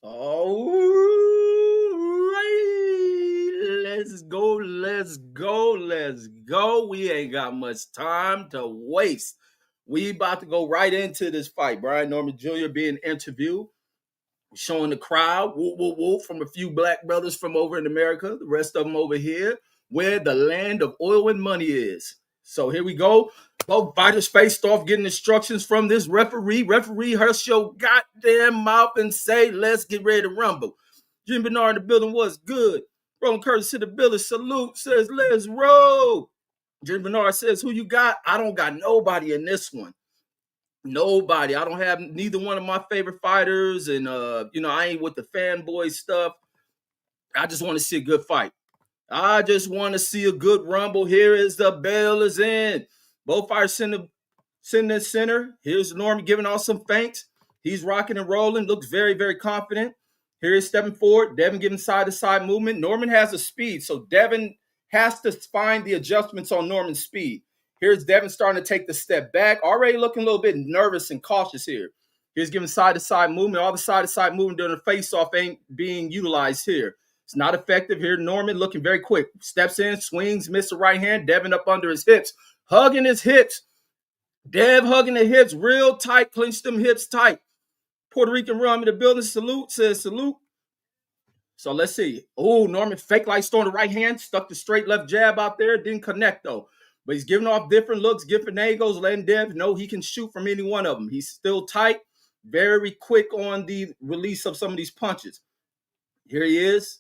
All right, let's go, let's go, let's go. We ain't got much time to waste. We about to go right into this fight. Brian Norman Jr. being interviewed, showing the crowd, whoop, whoop, whoop, from a few black brothers from over in America, the rest of them over here, where the land of oil and money is. So here we go. Both fighters faced off getting instructions from this referee. Referee, hush your goddamn mouth and say, let's get ready to rumble. Jim Bernard in the building was good. Roland Curtis to the building. Salute, says, let's roll. Jim Bernard says, who you got? I don't got nobody in this one. Nobody. I don't have neither one of my favorite fighters, and I ain't with the fanboy stuff. I just want to see a good fight. I just want to see a good rumble. Here is the bell is in. Both fighters sitting in center. Here's Norman giving off some feints. He's rocking and rolling. Looks very, very confident. Here he's stepping forward. Devin giving side-to-side movement. Norman has a speed, so Devin has to find the adjustments on Norman's speed. Here's Devin starting to take the step back, already looking a little bit nervous and cautious here. Here's giving side-to-side movement. All the side-to-side movement during the face-off ain't being utilized here. It's not effective here. Norman looking very quick. Steps in, swings, misses the right hand. Devin up under his hips, hugging his hips. Dev hugging the hips real tight, clenched them hips tight. Puerto Rican rum in the building. Salute, says salute. So let's see. Oh, Norman fake like throwing the right hand, stuck the straight left jab out there. Didn't connect though. But he's giving off different looks, different angles, letting Dev know he can shoot from any one of them. He's still tight, very quick on the release of some of these punches. Here he is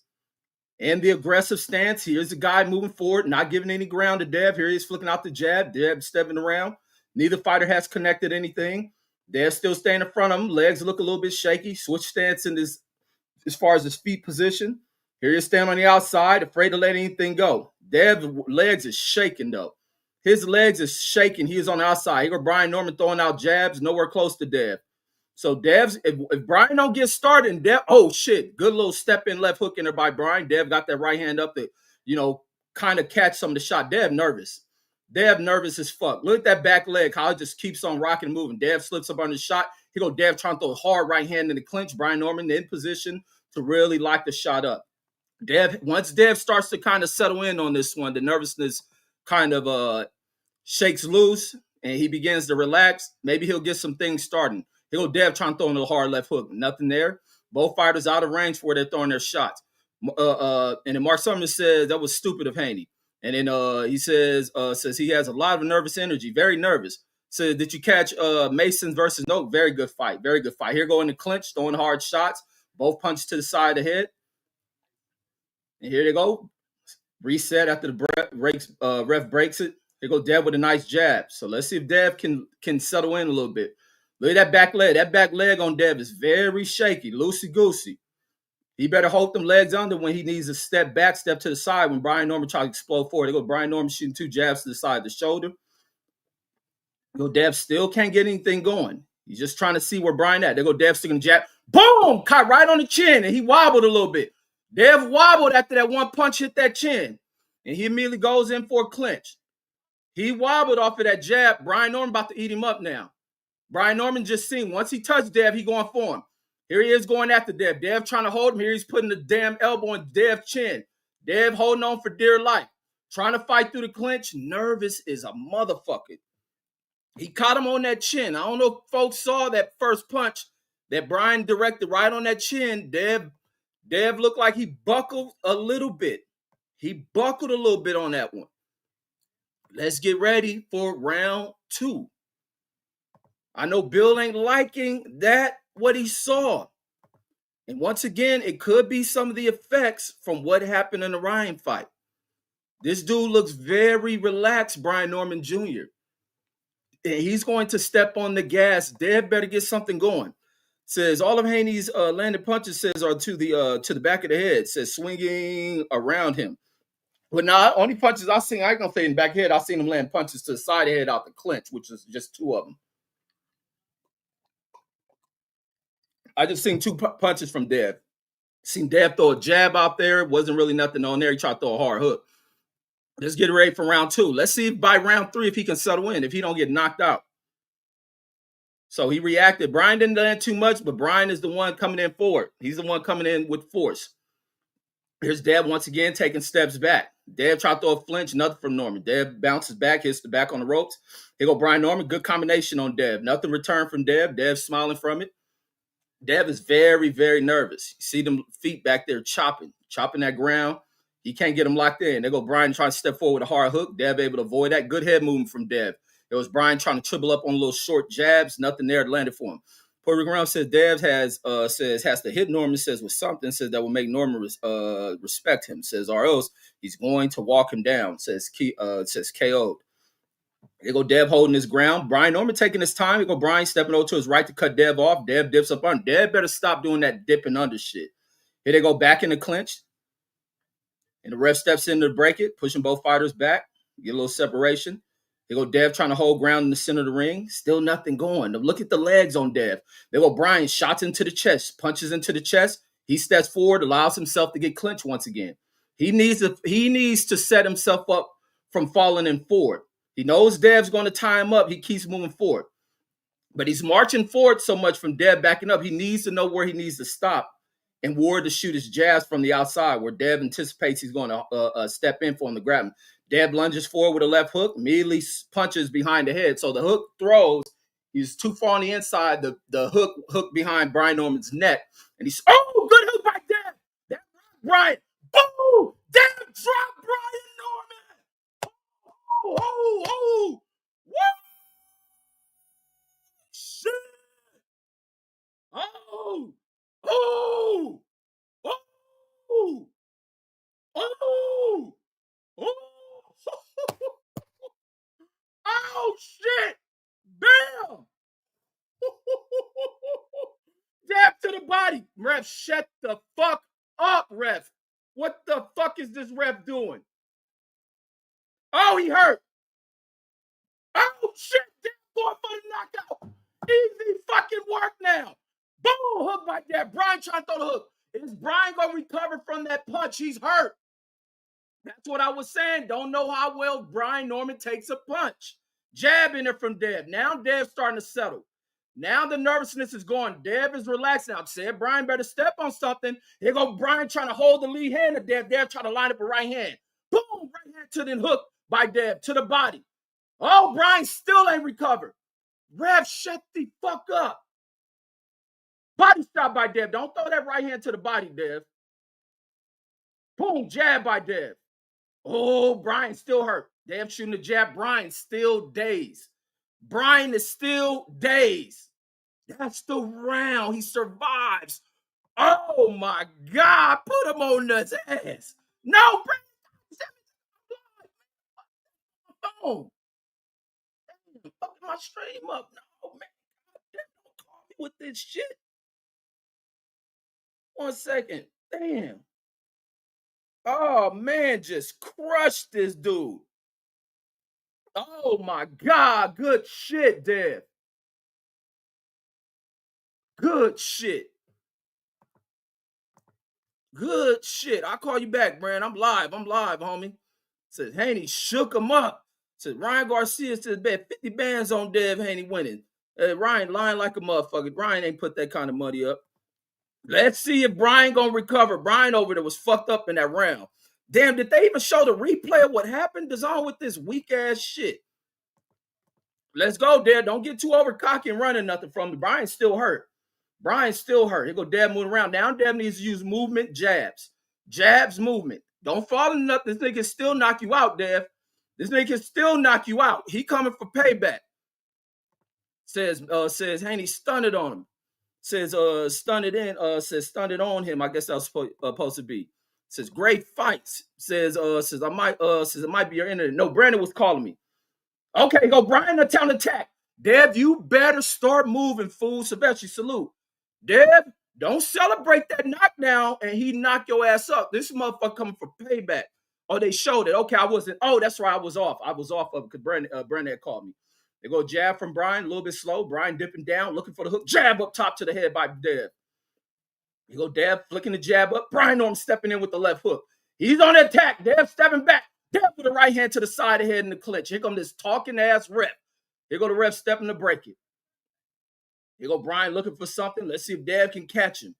in the aggressive stance. Here's the guy moving forward, not giving any ground to Dev. Here he is flicking out the jab. Dev stepping around. Neither fighter has connected anything. Dev still staying in front of him. Legs look a little bit shaky. Switch stance in this as far as his feet position. Here he's standing on the outside, afraid to let anything go. Dev's legs is shaking though. His legs is shaking. He is on the outside. Here go Brian Norman throwing out jabs, nowhere close to Dev. So Dev's, if Brian don't get started, and Dev, oh shit, good little step in left hook in there by Brian. Dev got that right hand up to, kind of catch some of the shot. Dev nervous. Dev nervous as fuck. Look at that back leg, how it just keeps on rocking and moving. Dev slips up on the shot. Here go Dev trying to throw a hard right hand in the clinch. Brian Norman in position to really lock the shot up. Once Dev starts to kind of settle in on this one, the nervousness kind of shakes loose and he begins to relax. Maybe he'll get some things starting. He'll Dev trying to throw in a hard left hook. Nothing there. Both fighters out of range for where they're throwing their shots. And then Mark Summers says that was stupid of Haney. And then he says he has a lot of nervous energy, very nervous. Said, did you catch Mason versus No? Very good fight, very good fight. Here going the clinch, throwing hard shots. Both punches to the side of the head. And here they go. Reset after the ref breaks it. Here go Dev with a nice jab. So let's see if Dev can settle in a little bit. Look at that back leg. That back leg on Dev is very shaky, loosey-goosey. He better hold them legs under when he needs to step back, step to the side when Brian Norman tries to explode forward. They go Brian Norman shooting two jabs to the side of the shoulder. Dev still can't get anything going. He's just trying to see where Brian at. They go Dev sticking jab. Boom! Caught right on the chin, and he wobbled a little bit. Dev wobbled after that one punch hit that chin, and he immediately goes in for a clinch. He wobbled off of that jab. Brian Norman about to eat him up now. Brian Norman just seen once he touched Dev, he going for him. Here he is going after Dev. Dev trying to hold him. Here he's putting the damn elbow on Dev's chin. Dev holding on for dear life. Trying to fight through the clinch. Nervous is a motherfucker. He caught him on that chin. I don't know if folks saw that first punch that Brian directed right on that chin. Dev looked like he buckled a little bit. He buckled a little bit on that one. Let's get ready for round two. I know Bill ain't liking that, what he saw. And once again, it could be some of the effects from what happened in the Ryan fight. This dude looks very relaxed, Brian Norman Jr. And he's going to step on the gas. Dev better get something going. Says all of Haney's landed punches says are to the back of the head. Says swinging around him. But now, only punches I seen, I ain't gonna say in the back of the head. I seen him land punches to the side of the head out the clinch, which is just two of them. I just seen two punches from Dev. Seen Dev throw a jab out there. Wasn't really nothing on there. He tried to throw a hard hook. Let's get ready for round two. Let's see if by round three if he can settle in, if he don't get knocked out. So he reacted. Brian didn't land too much, but Brian is the one coming in forward. He's the one coming in with force. Here's Dev once again taking steps back. Dev tried to throw a flinch, nothing from Norman. Dev bounces back, hits the back on the ropes. Here go Brian Norman. Good combination on Dev. Nothing returned from Dev. Dev smiling from it. Dev is very, very nervous. You see them feet back there chopping that ground. He can't get them locked in. There go Brian trying to step forward with a hard hook. Dev able to avoid that. Good head movement from Dev. It was Brian trying to triple up on little short jabs. Nothing there landed for him. Puerto Rican Realm says Dev has to hit Norman, says with something, says that will make Norman respect him, says or else he's going to walk him down, says KO'd. Here go Dev holding his ground. Brian Norman taking his time. Here go Brian stepping over to his right to cut Dev off. Dev dips up on. Dev better stop doing that dipping under shit. Here they go back in the clinch. And the ref steps in to break it, pushing both fighters back. Get a little separation. They go Dev trying to hold ground in the center of the ring. Still nothing going. Look at the legs on Dev. They go Brian, shots into the chest, punches into the chest. He steps forward, allows himself to get clinched once again. He needs to set himself up from falling in forward. He knows Dev's going to tie him up. He keeps moving forward. But he's marching forward so much from Dev backing up. He needs to know where he needs to stop and Ward to shoot his jabs from the outside where Dev anticipates he's going to step in for him to grab him. Dev lunges forward with a left hook, immediately punches behind the head. So the hook throws. He's too far on the inside. The hook behind Brian Norman's neck. And he's, oh, good hook by Dev. That Brian. Boom! Dev dropped Brian Norman. Oh. What? Shit. Oh. Oh. Oh, shit. Bam. Jab to the body. Ref, shut the fuck up, ref. What the fuck is this ref doing? Oh, he hurt. Oh, shit. Dev going for the knockout. Easy fucking work now. Boom, hook like that. Brian trying to throw the hook. Is Brian going to recover from that punch? He's hurt. That's what I was saying. Don't know how well Brian Norman takes a punch. Jab in there from Dev. Now Dev's starting to settle. Now the nervousness is gone. Dev is relaxed now. Said Brian better step on something. Here go Brian trying to hold the lead hand of Dev. Dev trying to line up a right hand. Boom, right hand to the hook by Dev to the body. Oh, Brian still ain't recovered. Rev, shut the fuck up. Body shot by Dev. Don't throw that right hand to the body, Dev. Boom, jab by Dev. Oh, Brian still hurt. Dev shooting the jab. Brian still dazed. Brian is still dazed. That's the round. He survives. Oh, my God. Put him on his ass. No, bring phone. Fucking my stream up. No, man. Don't call me with this shit. 1 second. Damn. Oh, man, just crushed this dude. Oh, my God. Good shit, Dev. Good shit. Good shit. I'll call you back, Brand. I'm live, homie. Says Haney shook him up. Says Ryan Garcia says bet 50 bands on Dev Haney winning. Ryan lying like a motherfucker. Brian ain't put that kind of money up. Let's see if Brian gonna recover. Brian over there was fucked up in that round. Damn, did they even show the replay of what happened? DAZN with this weak ass shit. Let's go, Dev. Don't get too over cocky and running nothing from me. Brian's still hurt. Here go Dev moving around. Now Dev needs to use movement, jabs. Jabs, movement. Don't fall in nothing. This nigga can still knock you out, Dev. This nigga can still knock you out. He coming for payback. Says Haney stunned it on him. Says stunned it on him. I guess that was supposed to be. Says great fights. Says it might be your internet. No, Brandon was calling me. Okay, go Brian to town attack. Dev, you better start moving, fool. Silvestri, salute. Dev, don't celebrate that knockdown and he knock your ass up. This motherfucker coming for payback. Oh, they showed it. Okay, I wasn't. Oh, that's right. I was off of it because Brandon had called me. They go jab from Brian, a little bit slow. Brian dipping down, looking for the hook. Jab up top to the head by Dev. You go Dev, flicking the jab up. Brian Norman stepping in with the left hook. He's on the attack. Dev stepping back. Dev with the right hand to the side of the head in the clinch. Here come this talking ass ref. Here go the ref stepping to break it. Here go Brian looking for something. Let's see if Dev can catch him.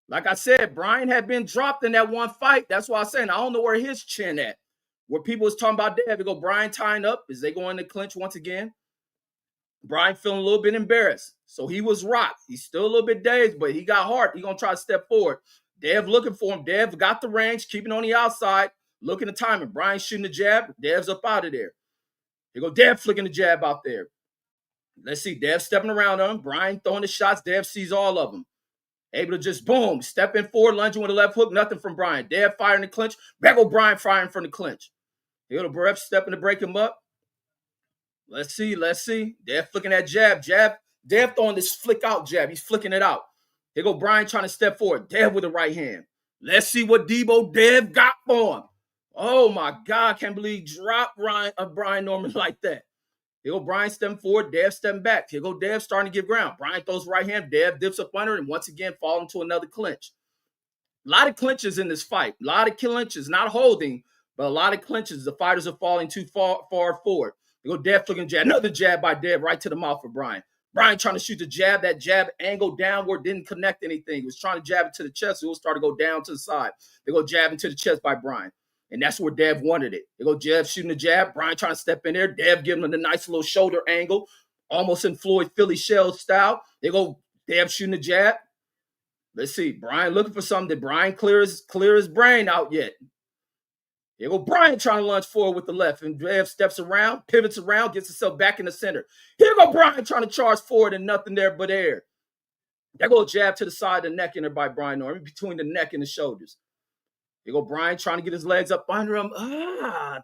Like I said, Brian had been dropped in that one fight. That's why I'm saying I don't know where his chin at. Where people was talking about Dev, they go Brian tying up as they go in the clinch once again. Brian feeling a little bit embarrassed. So he was rocked. He's still a little bit dazed, but he got heart. He's going to try to step forward. Dev looking for him. Dev got the range, keeping on the outside, looking at timing. Brian shooting the jab. Dev's up out of there. Here go Dev flicking the jab out there. Let's see. Dev stepping around on him. Brian throwing the shots. Dev sees all of them. Able to just, boom, step in forward, lunging with a left hook. Nothing from Brian. Dev firing the clinch. Back go Brian firing from the clinch. Here go the ref stepping to break him up. Let's see. Dev flicking that jab. Dev throwing this flick out jab. He's flicking it out. Here go Brian trying to step forward. Dev with the right hand. Let's see what Debo Dev got for him. Oh, my God. Can't believe he dropped Brian Norman like that. Here go Brian stepping forward. Dev stepping back. Here go Dev starting to give ground. Brian throws right hand. Dev dips up under it and once again fall into another clinch. A lot of clinches in this fight. A lot of clinches. Not holding, but a lot of clinches. The fighters are falling too far forward. Here go Dev flicking jab. Another jab by Dev right to the mouth for Brian. Brian trying to shoot the jab. That jab angled downward, didn't connect anything. He was trying to jab it to the chest. So it will start to go down to the side. They go jab into the chest by Brian. And that's where Dev wanted it. They go Dev shooting the jab. Brian trying to step in there. Dev giving him the nice little shoulder angle, almost in Floyd Philly shell style. They go Dev shooting the jab. Let's see. Brian looking for something. Did Brian clear his brain out yet? Here go Brian trying to lunge forward with the left. And Dev steps around, pivots around, gets himself back in the center. Here go Brian trying to charge forward and nothing there but air. There go jab to the side of the neck in there by Brian Norman, between the neck and the shoulders. Here go Brian trying to get his legs up under him.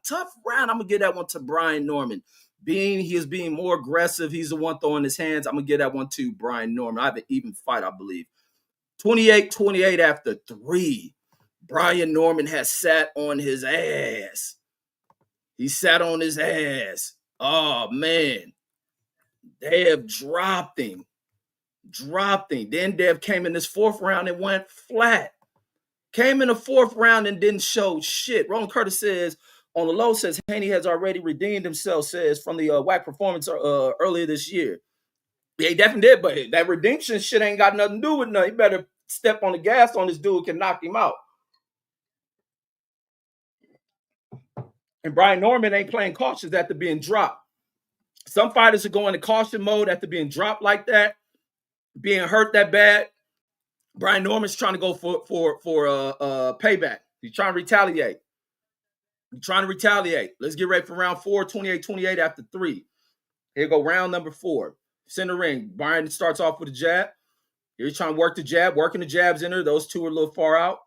Tough round. I'm going to give that one to Brian Norman. He is being more aggressive. He's the one throwing his hands. I'm going to give that one to Brian Norman. I have an even fight, I believe. 28-28 after 3. Brian Norman has sat on his ass. He sat on his ass. Oh, man. Dev dropped him. Then Dev came in this 4th round and went flat. Came in the 4th round and didn't show shit. Roland Curtis says, on the low, says Haney has already redeemed himself, says, from the WAC performance earlier this year. Yeah, he definitely did, but that redemption shit ain't got nothing to do with nothing. He better step on the gas on this dude who can knock him out. And Brian Norman ain't playing cautious after being dropped. Some fighters are going to caution mode after being dropped like that, being hurt that bad. Brian Norman's trying to go for payback. He's trying to retaliate. Let's get ready for round 4, 28-28 after 3. Here go round number 4. Center ring. Brian starts off with a jab. Here he's trying to work the jab, working the jabs in there. Those two are a little far out.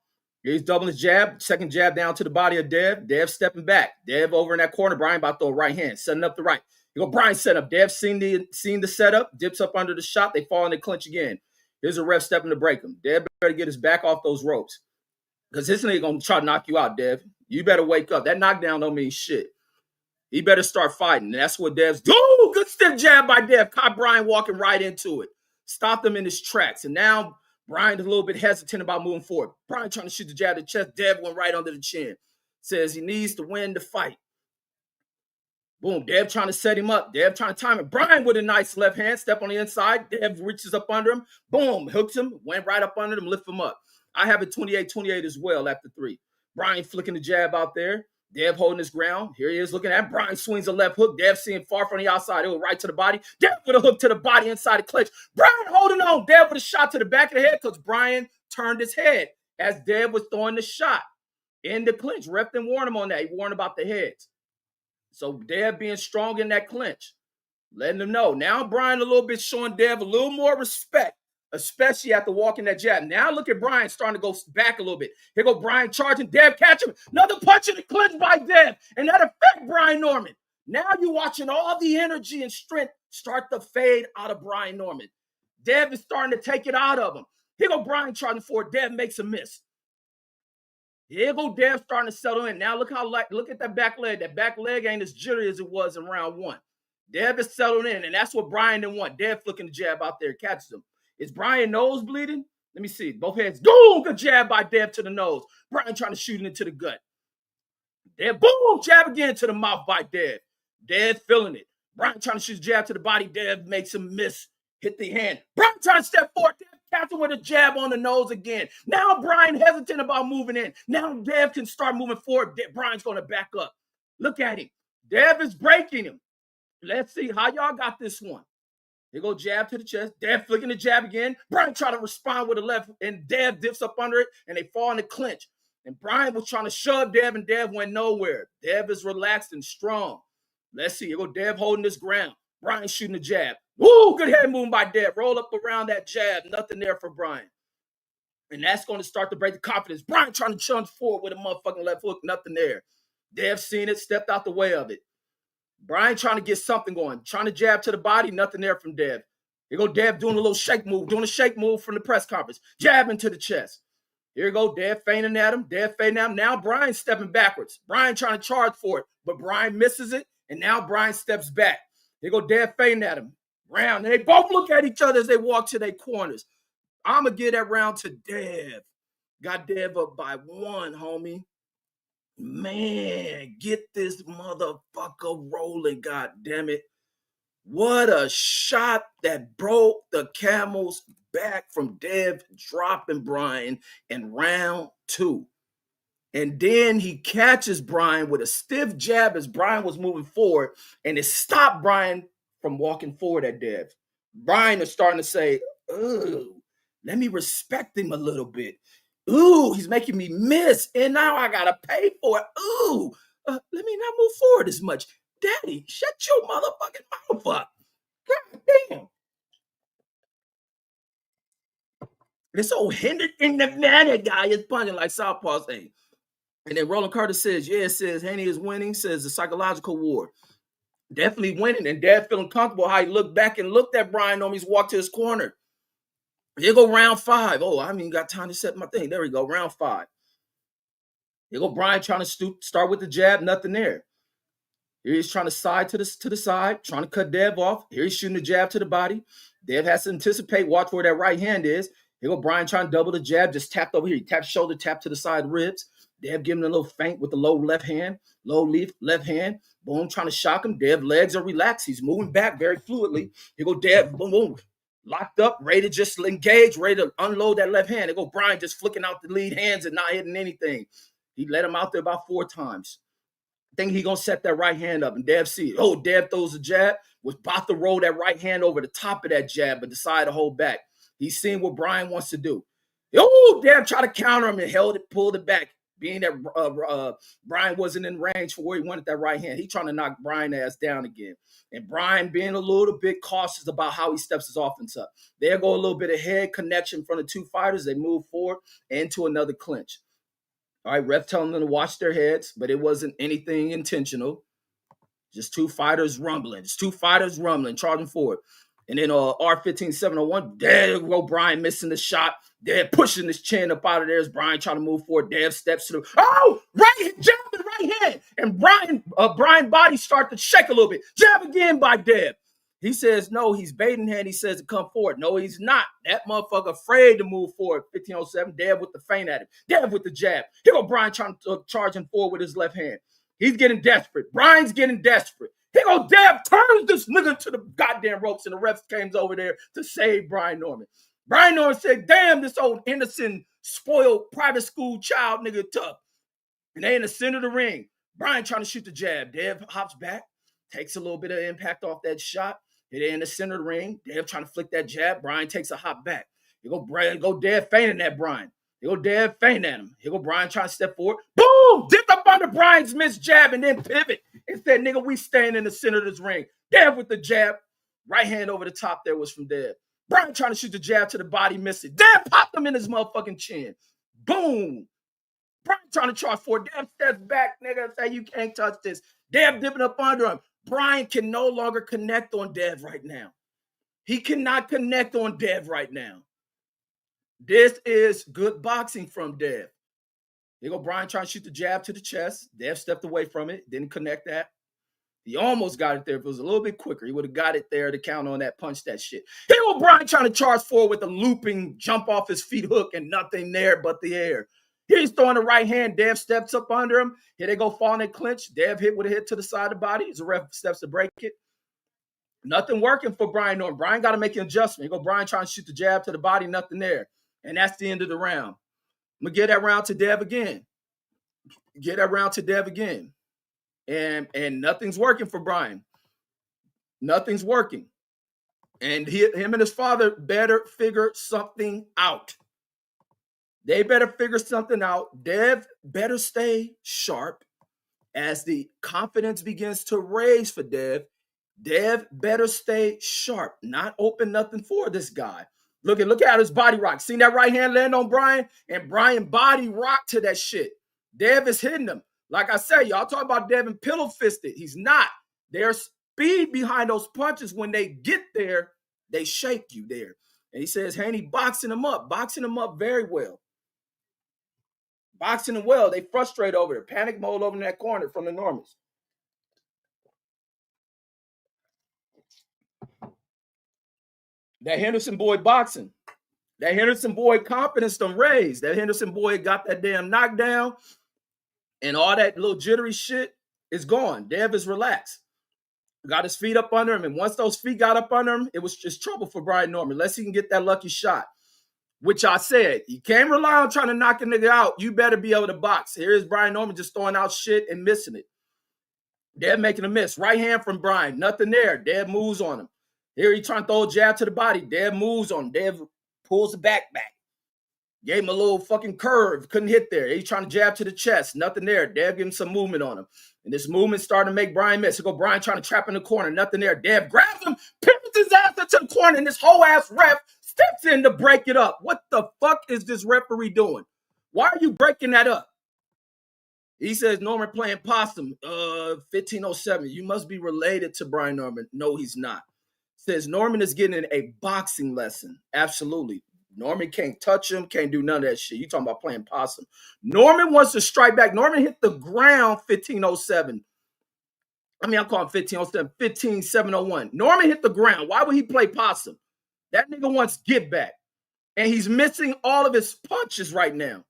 Here he's doubling his jab. Second jab down to the body of Dev. Dev stepping back. Dev over in that corner. Brian about to throw a right hand, setting up the right. Here go Brian set up. Dev seen the setup, dips up under the shot. They fall in the clinch again. Here's a ref stepping to break him. Dev better get his back off those ropes. Because this nigga going to try to knock you out, Dev. You better wake up. That knockdown don't mean shit. He better start fighting. And that's what Dev's do. Good stiff jab by Dev. Caught Brian walking right into it. Stopped him in his tracks. And now Brian is a little bit hesitant about moving forward. Brian trying to shoot the jab to the chest. Dev went right under the chin. Says he needs to win the fight. Boom. Dev trying to set him up. Dev trying to time it. Brian with a nice left hand. Step on the inside. Dev reaches up under him. Boom. Hooks him. Went right up under him. Lift him up. I have it 28-28 as well after 3. Brian flicking the jab out there. Dev holding his ground. Here he is looking at him. Brian swings a left hook. Dev seeing far from the outside. It was right to the body. Dev with a hook to the body inside the clinch. Brian holding on. Dev with a shot to the back of the head because Brian turned his head as Dev was throwing the shot in the clinch. Ref didn't warn him on that. He warned about the heads. So Dev being strong in that clinch, letting them know. Now Brian a little bit showing Dev a little more respect, especially after walking that jab. Now look at Brian starting to go back a little bit. Here go Brian charging. Dev catch him. Another punch in the clinch by Dev. And that affect Brian Norman. Now you're watching all the energy and strength start to fade out of Brian Norman. Dev is starting to take it out of him. Here go Brian charging forward. Dev makes a miss. Here go Dev starting to settle in. Now look at that back leg. That back leg ain't as jittery as it was in round 1. Dev is settled in, and that's what Brian didn't want. Dev flicking the jab out there, catches him. Is Brian nose bleeding? Let me see. Both hands. Boom! Good jab by Dev to the nose. Brian trying to shoot it into the gut. Dev, boom! Jab again to the mouth by Dev. Dev feeling it. Brian trying to shoot the jab to the body. Dev makes him miss. Hit the hand. Brian trying to step forward. Dev catch him with a jab on the nose again. Now Brian hesitant about moving in. Now Dev can start moving forward. Brian's going to back up. Look at him. Dev is breaking him. Let's see how y'all got this one. They go jab to the chest. Dev flicking the jab again. Brian trying to respond with a left, and Dev dips up under it, and they fall in the clinch. And Brian was trying to shove Dev, and Dev went nowhere. Dev is relaxed and strong. Let's see. Here go Dev holding this ground. Brian shooting the jab. Woo! Good head movement by Dev. Roll up around that jab. Nothing there for Brian. And that's going to start to break the confidence. Brian trying to charge forward with a motherfucking left hook. Nothing there. Dev seen it, stepped out the way of it. Brian trying to get something going. Trying to jab to the body. Nothing there from Dev. Here go Dev doing a little shake move. Doing a shake move from the press conference. Jabbing to the chest. Here go Dev feigning at him. Dev feigning at him. Now Brian's stepping backwards. Brian trying to charge for it. But Brian misses it. And now Brian steps back. Here go Dev feigning at him. Round. And they both look at each other as they walk to their corners. I'm going to give that round to Dev. Got Dev up by 1, homie. Man, get this motherfucker rolling, god damn it. What a shot that broke the camel's back from Dev dropping Brian in round 2. And then he catches Brian with a stiff jab as Brian was moving forward, and it stopped Brian from walking forward at Dev. Brian is starting to say, ooh, let me respect him a little bit. Ooh, he's making me miss, and now I gotta pay for it. Ooh, let me not move forward as much. Daddy, shut your motherfucking mouth up. God damn. This old Hendrick in the Manor guy is punching like Southpaw say. And then Roland Carter says, yeah, it says Haney is winning, says the psychological war. Definitely winning, and Dad feeling comfortable how he looked back and looked at Brian He's walked to his corner. Here go round 5. Oh, I haven't even got time to set my thing. There we go, round 5. Here go Brian trying to start with the jab, nothing there. Here he's trying to side to the side, trying to cut Dev off. Here he's shooting the jab to the body. Dev has to anticipate, watch where that right hand is. Here go Brian trying to double the jab, just tapped over here. He tapped shoulder, tap to the side ribs. Dev giving a little feint with the low left hand, low leaf, left hand. Boom, trying to shock him. Dev legs are relaxed. He's moving back very fluidly. Here go Dev, boom, boom. Locked up, ready to just engage, ready to unload that left hand. Here go Brian just flicking out the lead hands and not hitting anything. He let him out there about 4 times. Think he gonna set that right hand up, and Dev see it. Oh, Dev throws a jab, was about to roll that right hand over the top of that jab, but decided to hold back. He's seeing what Brian wants to do. Oh, Dev tried to counter him and held it, pulled it back. Being that Brian wasn't in range for where he wanted that right hand. He trying to knock Brian's ass down again. And Brian being a little bit cautious about how he steps his offense up. There go a little bit of head connection from the two fighters. They move forward into another clinch. All right, ref telling them to watch their heads, but it wasn't anything intentional. Just two fighters rumbling. Just two fighters rumbling, charging forward. And then R15701, there you go, Brian missing the shot. Dev pushing his chin up out of there as Brian trying to move forward. Dev steps to the, oh, right, jab the right hand. And Brian body start to shake a little bit. Jab again by Dev. He says, no, he's baiting hand. He says to come forward. No, he's not. That motherfucker afraid to move forward. 1507, Dev with the feint at him. Dev with the jab. Here go Brian trying to charge him forward with his left hand. He's getting desperate. Brian's getting desperate. Here go Dev, turns this nigga to the goddamn ropes, and the refs came over there to save Brian Norman. Brian Norman said, damn, this old innocent, spoiled, private school child nigga tough. And they in the center of the ring. Brian trying to shoot the jab. Dev hops back, takes a little bit of impact off that shot. They're in the center of the ring. Dev trying to flick that jab. Brian takes a hop back. Here go Dev feinting at Brian. Here go Dev feinting at him. Here go Brian trying to step forward. Boom! Dipped up under Brian's missed jab and then pivot. And said, nigga, we staying in the center of this ring. Dev with the jab. Right hand over the top there was from Dev. Brian trying to shoot the jab to the body, missed it. Dev popped him in his motherfucking chin. Boom! Brian trying to charge forward. Dev steps back, nigga. Say you can't touch this. Dev dipping up under him. Brian can no longer connect on Dev right now. He cannot connect on Dev right now. This is good boxing from Dev. Here go Brian trying to shoot the jab to the chest. Dev stepped away from it. Didn't connect that. He almost got it there. If it was a little bit quicker, he would have got it there to count on that, punch that shit. Here go Brian trying to charge forward with a looping jump off his feet hook and nothing there but the air. He's throwing the right hand. Dev steps up under him. Here they go falling in clinch. Dev hit with a hit to the side of the body. The ref steps to break it. Nothing working for Brian Norman. Brian got to make an adjustment. You go Brian trying to shoot the jab to the body, nothing there. And that's the end of the round. I'm going to get that round to Dev again. And nothing's working for Brian. Nothing's working. And him and his father better figure something out. They better figure something out. Dev better stay sharp. As the confidence begins to raise for Dev, Dev better stay sharp, not open nothing for this guy. Look at his body rock. Seen that right hand land on Brian? And Brian body rock to that shit. Dev is hitting him. Like I said, y'all talk about Devin pillow fisted. He's not. There's speed behind those punches. When they get there, they shake you there. And he says, Haney boxing him up very well. Boxing him well. They frustrate over there. Panic mode over in that corner from the Normans. That Henderson boy boxing. That Henderson boy confidence done raised. That Henderson boy got that damn knockdown. And all that little jittery shit is gone. Dev is relaxed. Got his feet up under him. And once those feet got up under him, it was just trouble for Brian Norman. Unless he can get that lucky shot. Which I said, you can't rely on trying to knock a nigga out. You better be able to box. Here's Brian Norman just throwing out shit and missing it. Dev making a miss. Right hand from Brian. Nothing there. Dev moves on him. Here he trying to throw a jab to the body. Dev moves on him. Dev pulls the back. Gave him a little fucking curve. Couldn't hit there. He's trying to jab to the chest. Nothing there. Dev giving some movement on him. And this movement starting to make Brian miss. Go Brian trying to trap in the corner. Nothing there. Dev grabs him, pivots his ass into the corner, and this whole ass ref steps in to break it up. What the fuck is this referee doing? Why are you breaking that up? He says Norman playing possum. 1507. You must be related to Brian Norman. No, he's not. Says Norman is getting a boxing lesson. Absolutely. Norman can't touch him, can't do none of that shit. You talking about playing possum. Norman wants to strike back. Norman hit the ground 1507. I'm calling 1507, 15701. Norman hit the ground. Why would he play possum? That nigga wants get back. And he's missing all of his punches right now.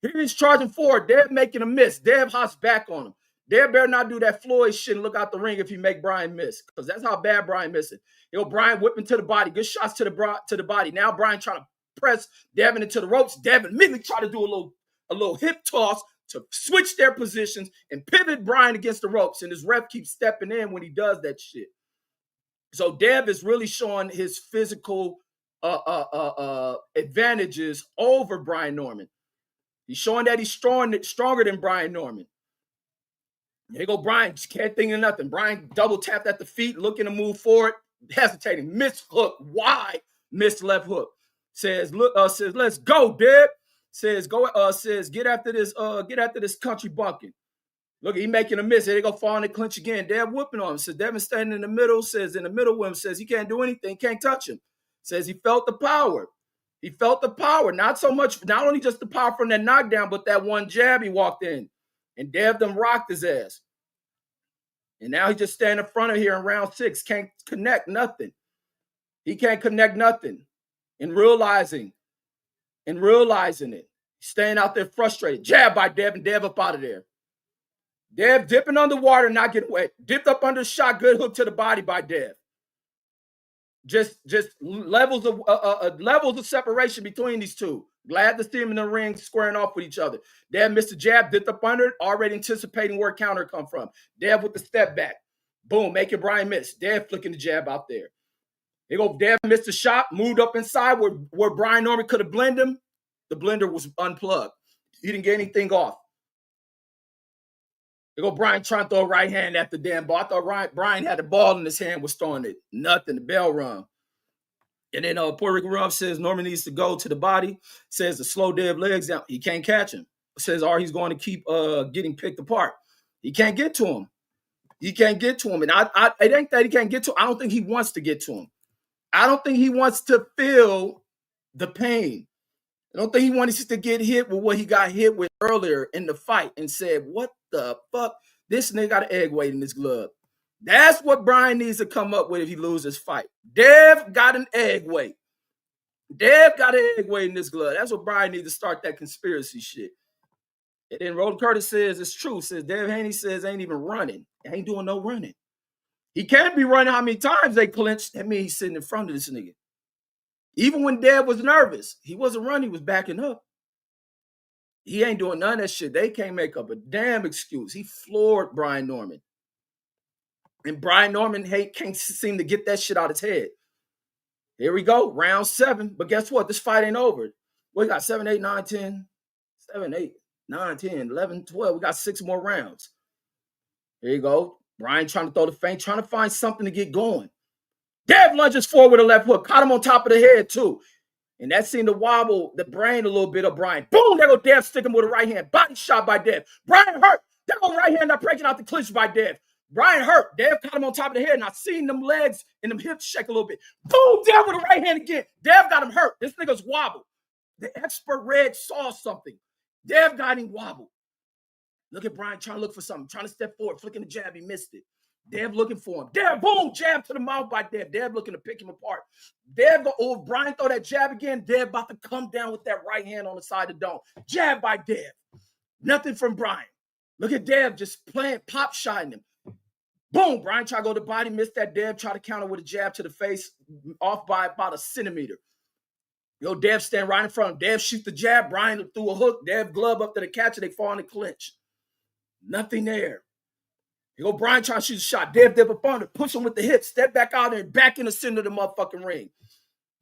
Here he's charging forward. Dev making a miss. Dev hops back on him. Dev better not do that Floyd shit and look out the ring if he make Brian miss. Because that's how bad Brian missing. Brian whipping to the body. Good shots to the body. Now Brian trying to press Devin into the ropes. Devin immediately try to do a little hip toss to switch their positions and pivot Brian against the ropes. And his ref keeps stepping in when he does that shit. So Dev is really showing his physical advantages over Brian Norman. He's showing that he's stronger than Brian Norman. Here go Brian, just can't think of nothing. Brian double tapped at the feet, looking to move forward, hesitating, missed hook, wide, missed left hook. Says, let's go, Dev. Says, get after this country bunking. Look, he making a miss. Here they go fall in the clinch again. Dev whooping on him. Says Devin standing in the middle, says in the middle with him, says he can't do anything, can't touch him. Says he felt the power. He felt the power. Not only just the power from that knockdown, but that one jab he walked in. And Dev them rocked his ass. And now he just standing in front of here in round 6. Can't connect nothing. He can't connect nothing. And realizing it. Staying out there frustrated. Jab by Dev and Dev up out of there. Dev dipping underwater, not getting wet. Dipped up under the shot, good hook to the body by Dev. Just levels of separation between these two. Glad to see him in the ring squaring off with each other. Dev missed a jab, dipped up under it, already anticipating where counter come from. Dev with the step back. Boom, making Brian miss. Dev flicking the jab out there. Here go Dev missed a shot, moved up inside where Brian Norman could have blended him. The blender was unplugged. He didn't get anything off. Here go Brian trying to throw a right hand at the damn ball. I thought Brian had the ball in his hand, was throwing it. Nothing, the bell rung. And then Puerto Rican Ruff says Norman needs to go to the body. Says to slow Dev legs down. He can't catch him. Says, he's going to keep getting picked apart. He can't get to him. And it ain't that he can't get to him. I don't think he wants to get to him. I don't think he wants to feel the pain. I don't think he wants to get hit with what he got hit with earlier in the fight and said, what the fuck? This nigga got an egg weight in his glove. That's what Brian needs to come up with if he loses his fight. Dev got an egg weight. Dev got an egg weight in this glove. That's what Brian needs to start that conspiracy shit. And then Roland Curtis says it's true. Says Dev Haney says ain't even running. Ain't doing no running. He can't be running how many times they clinched. That means he's sitting in front of this nigga. Even when Dev was nervous, he wasn't running, he was backing up. He ain't doing none of that shit. They can't make up a damn excuse. He floored Brian Norman. And Brian Norman can't seem to get that shit out of his head. Here we go, round 7. But guess what? This fight ain't over. We got 7, 8, 9, 10. 7, 8, 9, 10, 11, 12. We got 6 more rounds. Here you go. Brian trying to throw the feint, trying to find something to get going. Dev lunges forward with a left hook. Caught him on top of the head, too. And that seemed to wobble the brain a little bit of Brian. Boom, there go Dev, stick him with a right hand. Body shot by Dev. Brian hurt. There go right hand, not breaking out the clinch by Dev. Brian hurt. Dev caught him on top of the head, and I seen them legs and them hips shake a little bit. Boom, Dev with a right hand again. Dev got him hurt. This nigga's wobbled. The expert Red saw something. Dev got him wobbled. Look at Brian trying to look for something, trying to step forward, flicking the jab. He missed it. Dev looking for him. Dev, boom, jab to the mouth by Dev. Dev looking to pick him apart. Dev, if Brian throw that jab again, Dev about to come down with that right hand on the side of the dome. Jab by Dev. Nothing from Brian. Look at Dev just playing, pop shotting him. Boom, Brian try to go to the body, missed that. Dev try to counter with a jab to the face, off by about a centimeter. Yo, Dev stand right in front of him. Dev shoot the jab. Brian threw a hook. Dev glove up to the catcher. They fall in the clinch. Nothing there. You go, Brian trying to shoot a shot. Dev up on it. Push him with the hips. Step back out there and back in the center of the motherfucking ring.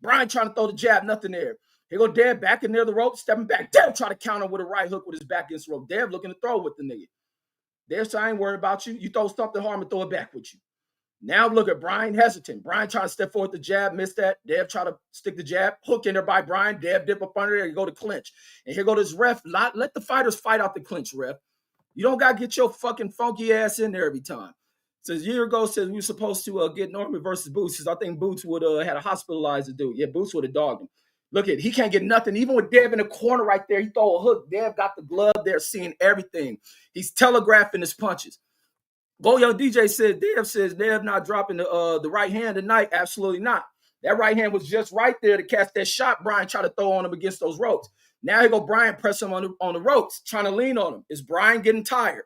Brian trying to throw the jab. Nothing there. Here go Dev back in near the rope. Stepping back. Dev try to counter with a right hook with his back against the rope. Dev looking to throw with the nigga. Dev said, I ain't worried about you. You throw something hard and throw it back with you. Now look at Brian hesitant. Brian trying to step forward the jab. Missed that. Dev try to stick the jab. Hook in there by Brian. Dev dip up under there. You go to clinch. And here go this ref. Let the fighters fight out the clinch, ref. You don't got to get your fucking funky ass in there every time. Says a year ago, says we were supposed to get Norman versus Boots. Says I think Boots would have had a hospitalized the dude. Yeah, Boots would have dogged him. Look at, he can't get nothing. Even with Dev in the corner right there, he throw a hook. Dev got the glove there, seeing everything. He's telegraphing his punches. Go Yo DJ says Dev not dropping the right hand tonight. Absolutely not. That right hand was just right there to catch that shot Brian tried to throw on him against those ropes. Now here go Brian press him on the ropes, trying to lean on him. Is Brian getting tired?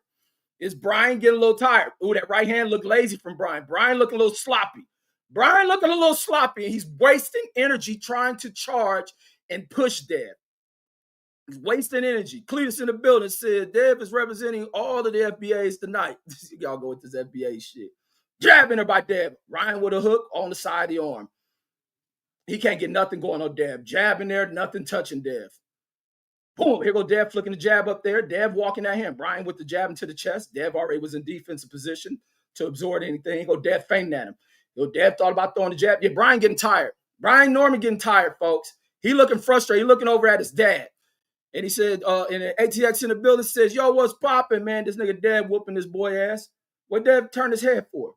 Is Brian getting a little tired? Ooh, that right hand looked lazy from Brian. Brian looking a little sloppy. Brian looking a little sloppy, and he's wasting energy trying to charge and push Dev. He's wasting energy. Cletus in the building said Dev is representing all of the FBAs tonight. Y'all go with this FBA shit. Jabbing her by Dev. Ryan with a hook on the side of the arm. He can't get nothing going on Dev. Jabbing there, nothing touching Dev. Boom, here go Dev flicking the jab up there. Dev walking at him. Brian with the jab into the chest. Dev already was in defensive position to absorb anything. Here go Dev fainting at him. Yo, Dev thought about throwing the jab. Yeah, Brian getting tired. Brian Norman getting tired, folks. He looking frustrated. He looking over at his dad. And he said, in the ATX in the building says, yo, what's popping, man? This nigga Dev whooping this boy ass. What Dev turned his head for?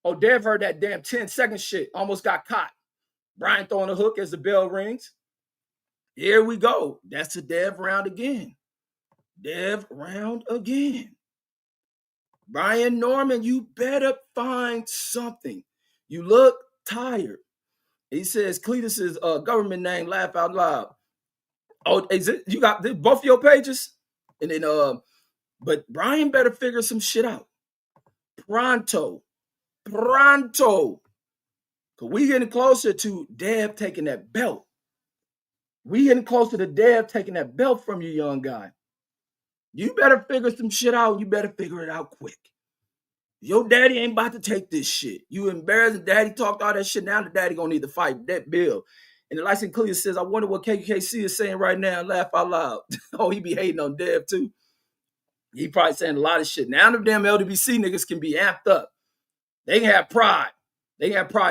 Oh, Dev heard that damn 10-second shit. Almost got caught. Brian throwing a hook as the bell rings. Here we go. That's a Dev round again. Dev round again. Brian Norman, you better find something. You look tired. He says Cletus's government name, laugh out loud. Oh, is it? You got both of your pages? And then but Brian better figure some shit out. Pronto. Cause we getting closer to Dev taking that belt. We getting closer to Dev taking that belt from you, young guy. You better figure some shit out. You better figure it out quick. Your daddy ain't about to take this shit. You embarrassing daddy talked all that shit. Now the daddy gonna need to fight that bill. And the license clear says, I wonder what KKC is saying right now. Laugh out loud. Oh, he be hating on Dev too. He probably saying a lot of shit. Now the damn LWC niggas can be amped up. They can have pride.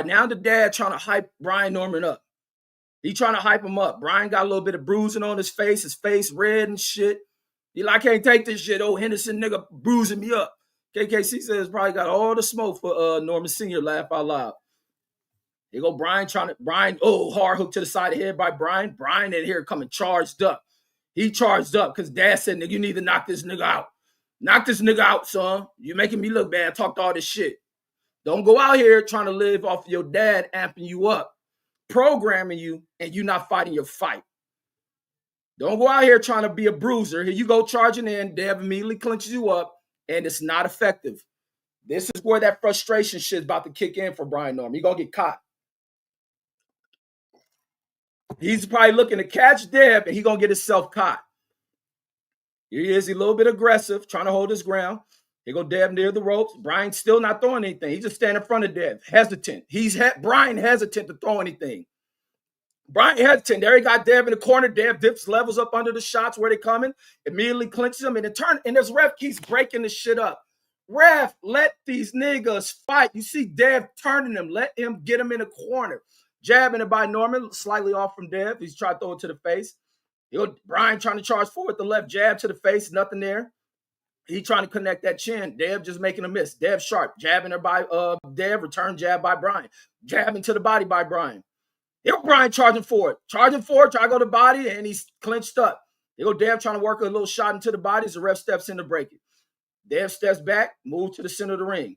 Now the dad trying to hype Brian Norman up. He trying to hype him up. Brian got a little bit of bruising on his face red and shit. He like, I can't take this shit. Oh, Henderson nigga bruising me up. KKC says probably got all the smoke for Norman Sr. Laugh out loud. Here go Brian hard hook to the side of the head by Brian. Brian in here coming charged up. He charged up because dad said, nigga, you need to knock this nigga out. Knock this nigga out, son. You're making me look bad. Talked all this shit. Don't go out here trying to live off your dad amping you up, programming you, and you not fighting your fight. Don't go out here trying to be a bruiser. Here you go charging in. Dev immediately clinches you up, and it's not effective. This is where that frustration shit is about to kick in for Brian Norman. He's going to get caught. He's probably looking to catch Dev, and he's going to get himself caught. Here he is. He's a little bit aggressive, trying to hold his ground. Here go Dev near the ropes. Brian's still not throwing anything. He's just standing in front of Dev, hesitant. Brian hesitant to throw anything. Brian hesitant. There he got Dev in the corner. Dev dips levels up under the shots where they're coming. Immediately clinches him. And in turn, and this ref keeps breaking the shit up. Ref, let these niggas fight. You see Dev turning him. Let him get him in the corner. Jabbing it by Norman, slightly off from Dev. He's trying to throw it to the face. Brian trying to charge forward. The left jab to the face. Nothing there. He trying to connect that chin. Dev just making a miss. Dev sharp. Jabbing her by Dev. Return jab by Brian. Jabbing to the body by Brian. Here Brian charging forward. Charging forward. Try to go to the body. And he's clinched up. Here go Dev trying to work a little shot into the body as the ref steps in to break it. Dev steps back. Move to the center of the ring.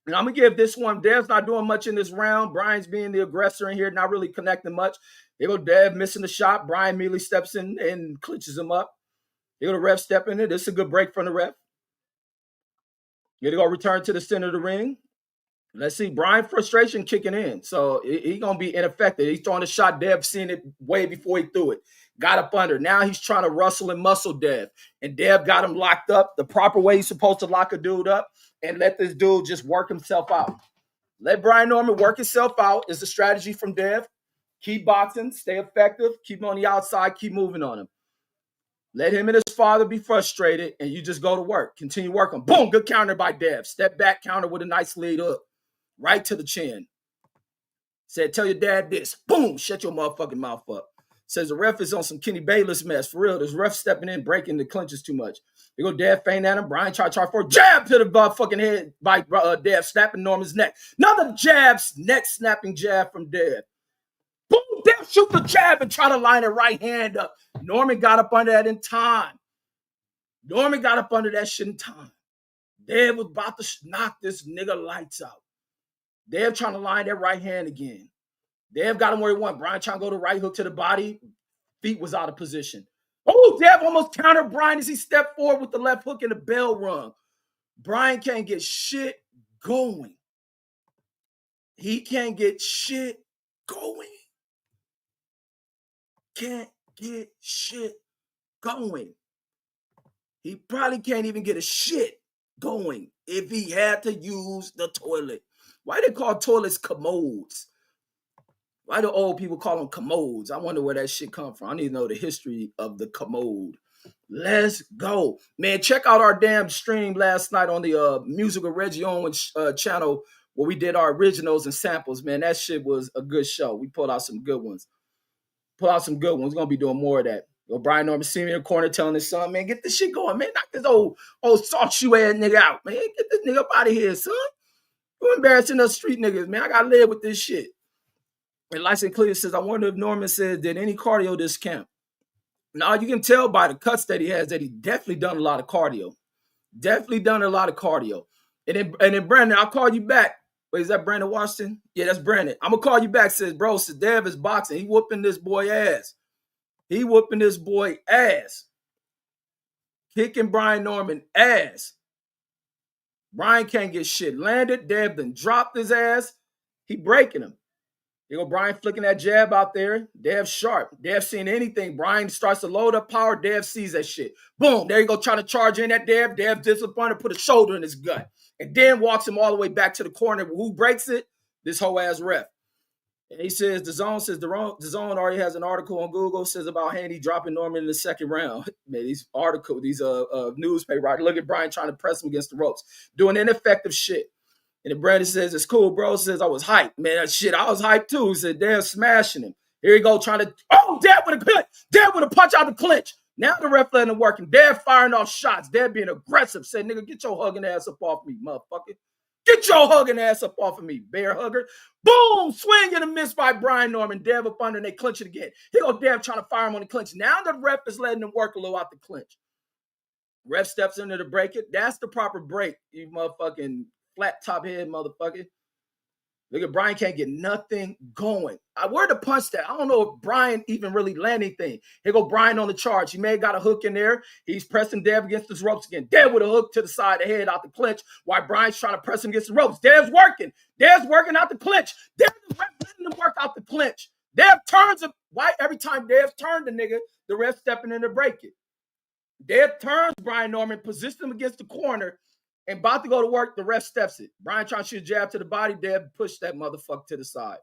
And I'm going to give this one. Dev's not doing much in this round. Brian's being the aggressor in here. Not really connecting much. Here go Dev missing the shot. Brian immediately steps in and clinches him up. Here go the ref step in it. This is a good break from the ref. Here to go return to the center of the ring. Let's see. Brian frustration kicking in. So he's going to be ineffective. He's throwing a shot. Dev seeing it way before he threw it. Got up under. Now he's trying to rustle and muscle Dev. And Dev got him locked up the proper way he's supposed to lock a dude up and let this dude just work himself out. Let Brian Norman work himself out is the strategy from Dev. Keep boxing. Stay effective. Keep him on the outside. Keep moving on him. Let him and his father be frustrated, and you just go to work. Continue working. Boom, good counter by Dev. Step back counter with a nice lead hook. Right to the chin. Said, tell your dad this. Boom, shut your motherfucking mouth up. Says the ref is on some Kenny Bayless mess. For real, this ref stepping in, breaking the clinches too much. You go Dev feint at him. Brian try for a jab to the fucking head by Dev, snapping Norman's neck. Another jab, neck snapping jab from Dev. Boom, Dev shoot the jab and try to line the right hand up. Norman got up under that in time. Norman got up under that shit in time. Dev was about to knock this nigga lights out. Dev trying to line that right hand again. Dev got him where he wanted. Brian trying to go to right hook to the body. Feet was out of position. Oh, Dev almost countered Brian as he stepped forward with the left hook and the bell rung. Brian can't get shit going. He can't get shit going. Can't get shit going. He probably can't even get a shit going if he had to use the toilet. Why they call toilets commodes? Why do old people call them commodes? I wonder where that shit come from. I need to know the history of the commode. Let's go. Man, check out our damn stream last night on the Musical Reggie Owens channel where we did our originals and samples. Man, that shit was a good show. We pulled out some good ones. We're going to be doing more of that. Brian Norman see me in the corner telling his son, man, get this shit going, man. Knock this old soft shoe ass nigga out, man. Get this nigga up out of here, son. You embarrassing us street niggas, man. I got to live with this shit. And Lyson Clear says, I wonder if Norman says, did any cardio this camp? Now, you can tell by the cuts that he has that he definitely done a lot of cardio. And then Brandon, I'll call you back. Wait, is that Brandon Washington? Yeah, that's Brandon. I'm going to call you back. Says, bro, Dev is boxing. He whooping this boy ass. Kicking Brian Norman ass. Brian can't get shit landed. Dev done dropped his ass. He breaking him. You go Brian flicking that jab out there. Dev sharp. Dev seeing anything. Brian starts to load up power. Dev sees that shit. Boom. There you go trying to charge in at Dev. Dev disappointed, put a shoulder in his gut. And then walks him all the way back to the corner. Who breaks it? This whole ass ref. And he says, the Zone already has an article on Google, says about Haney dropping Norman in the second round. Man, these newspaper writers, look at Brian trying to press him against the ropes. Doing ineffective shit. And then Brandon says, it's cool, bro. Says, I was hyped. Man, that shit, I was hyped too. He said, Dev smashing him. Here he go trying to, Dev with a clinch. Dev with a punch out the clinch. Now the ref letting him work. And Dev firing off shots. Dev being aggressive. Said, nigga, get your hugging ass up off me, motherfucker. Get your hugging ass up off of me, bear hugger. Boom, swing and a miss by Brian Norman. Dev up under and they clinch it again. Here go Dev trying to fire him on the clinch. Now the ref is letting him work a little out the clinch. Ref steps in there to break it. That's the proper break, you motherfucking flat top head motherfucker. Look at Brian can't get nothing going. Where to punch that? I don't know if Brian even really land anything. Here go Brian on the charge. He may have got a hook in there. He's pressing Dev against his ropes again. Dev with a hook to the side of the head out the clinch while Brian's trying to press him against the ropes. Dev's working. Dev's working out the clinch. Dev is letting him work out the clinch. Dev turns him. Why every time Dev turned the nigga, the ref stepping in to break it. Dev turns Brian Norman, positions him against the corner, and about to go to work, the ref steps it. Brian trying to shoot a jab to the body. Dev pushed that motherfucker to the side.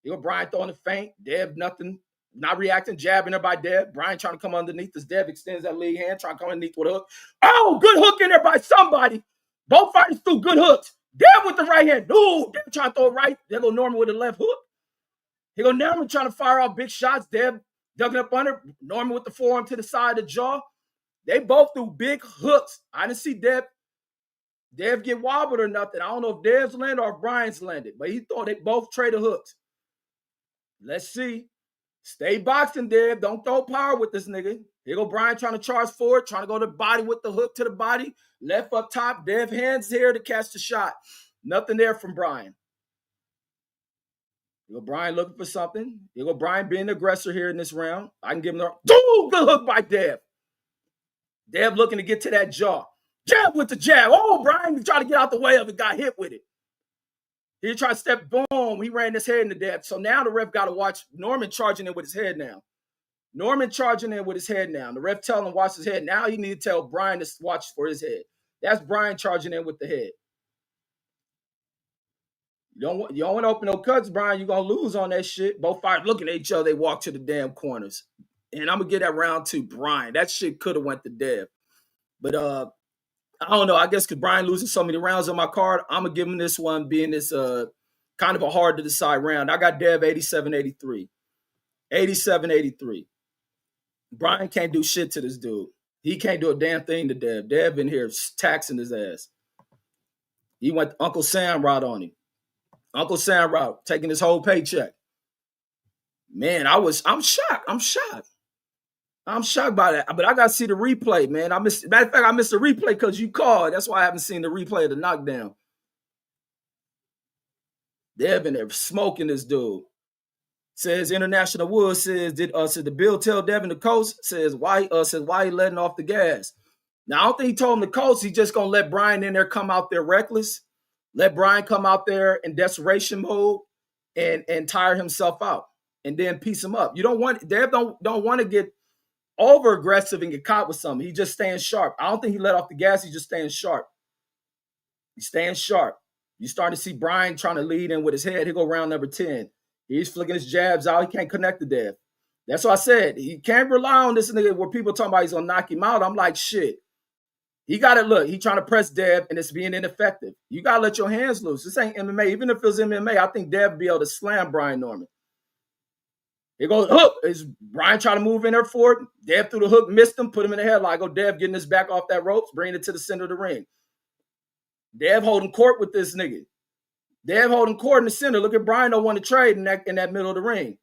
You know, Brian throwing a feint. Dev nothing, not reacting, jabbing her by Dev. Brian trying to come underneath as Dev extends that lead hand, trying to come underneath with a hook. Oh, good hook in there by somebody. Both fighters threw good hooks. Dev with the right hand. No, Dev trying to throw it right. There go Norman with the left hook. Here go Norman trying to fire off big shots. Dev ducking up under. Norman with the forearm to the side of the jaw. They both threw big hooks. I didn't see Dev get wobbled or nothing. I don't know if Dev's landed or if Brian's landed, but he thought they both traded hooks. Let's see. Stay boxing, Dev. Don't throw power with this nigga. Here go Brian trying to charge forward, trying to go to the body with the hook to the body. Left up top. Dev hands here to catch the shot. Nothing there from Brian. Here go Brian looking for something. Here go Brian being the aggressor here in this round. I can give him the good hook by Dev. Dev looking to get to that jaw. Jab with the jab. Oh, Brian tried to get out the way of it, got hit with it. He tried to step, boom. He ran his head into Dev. So now the ref got to watch Norman charging in with his head now. Norman charging in with his head now. The ref telling him to watch his head. Now he need to tell Brian to watch for his head. That's Brian charging in with the head. You don't want to open no cuts, Brian. You're going to lose on that shit. Both fighters looking at each other. They walk to the damn corners. And I'm going to get that round to Brian. That shit could have went to Dev. But I don't know. I guess because Brian losing so many rounds on my card, I'm going to give him this one being this kind of a hard to decide round. I got Dev 87-83. 87-83. Brian can't do shit to this dude. He can't do a damn thing to Dev. Dev in here taxing his ass. He went Uncle Sam route on him. Uncle Sam route, taking his whole paycheck. Man, I'm shocked. I'm shocked by that, but I got to see the replay, man. Matter of fact, I missed the replay because you called. That's why I haven't seen the replay of the knockdown. Devin there smoking this dude. Says International Woods says, did the bill tell Devin the coach? Says why he letting off the gas? Now I don't think he told him the coach. He's just gonna let Brian in there come out there reckless. Let Brian come out there in desperation mode and tire himself out and then piece him up. You don't want Dev don't want to get over aggressive and get caught with something. He just staying sharp. I don't think he let off the gas. He's just staying sharp. He's staying sharp. You starting to see Brian trying to lead in with his head. He'll go round number 10. He's flicking his jabs out. He can't connect the Dev. That's what I said. He can't rely on this nigga where people talking about he's going to knock him out. I'm like, shit. He got to look. He trying to press Dev, and it's being ineffective. You got to let your hands loose. This ain't MMA. Even if it was MMA, I think Dev would be able to slam Brian Norman. He goes, hook. Is Brian trying to move in there for it? Dev threw the hook, missed him, put him in the headlock. Go Dev getting his back off that ropes, bringing it to the center of the ring. Dev holding court with this nigga. Dev holding court in the center. Look at Brian don't want to trade in that middle of the ring.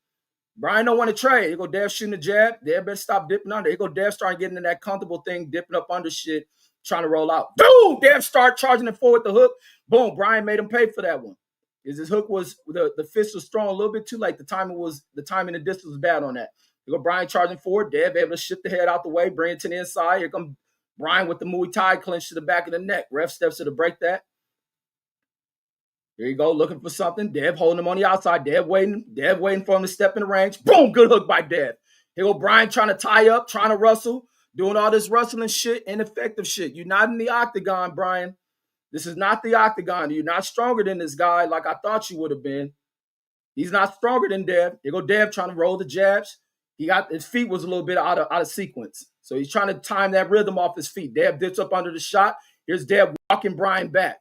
Brian don't want to trade. Here go Dev shooting a jab. Dev better stop dipping under. Here go Dev starting getting in that comfortable thing, dipping up under shit, trying to roll out. Boom! Dev start charging it forward the hook. Boom! Brian made him pay for that one. His hook was the fist was thrown a little bit too late. The timing and distance was bad on that. Here go Brian charging forward. Dev able to shift the head out the way, bring it to the inside. Here comes Brian with the Muay Thai clinch to the back of the neck. Ref steps to break that. Here you go, looking for something. Dev holding him on the outside. Dev waiting for him to step in the range. Boom, good hook by Dev. Here go Brian trying to tie up, trying to wrestle, doing all this wrestling shit, ineffective shit. You're not in the octagon, Brian. This is not the octagon. You're not stronger than this guy like I thought you would have been. He's not stronger than Dev. Here go Dev trying to roll the jabs. His feet was a little bit out of sequence. So he's trying to time that rhythm off his feet. Dev dips up under the shot. Here's Dev walking Brian back.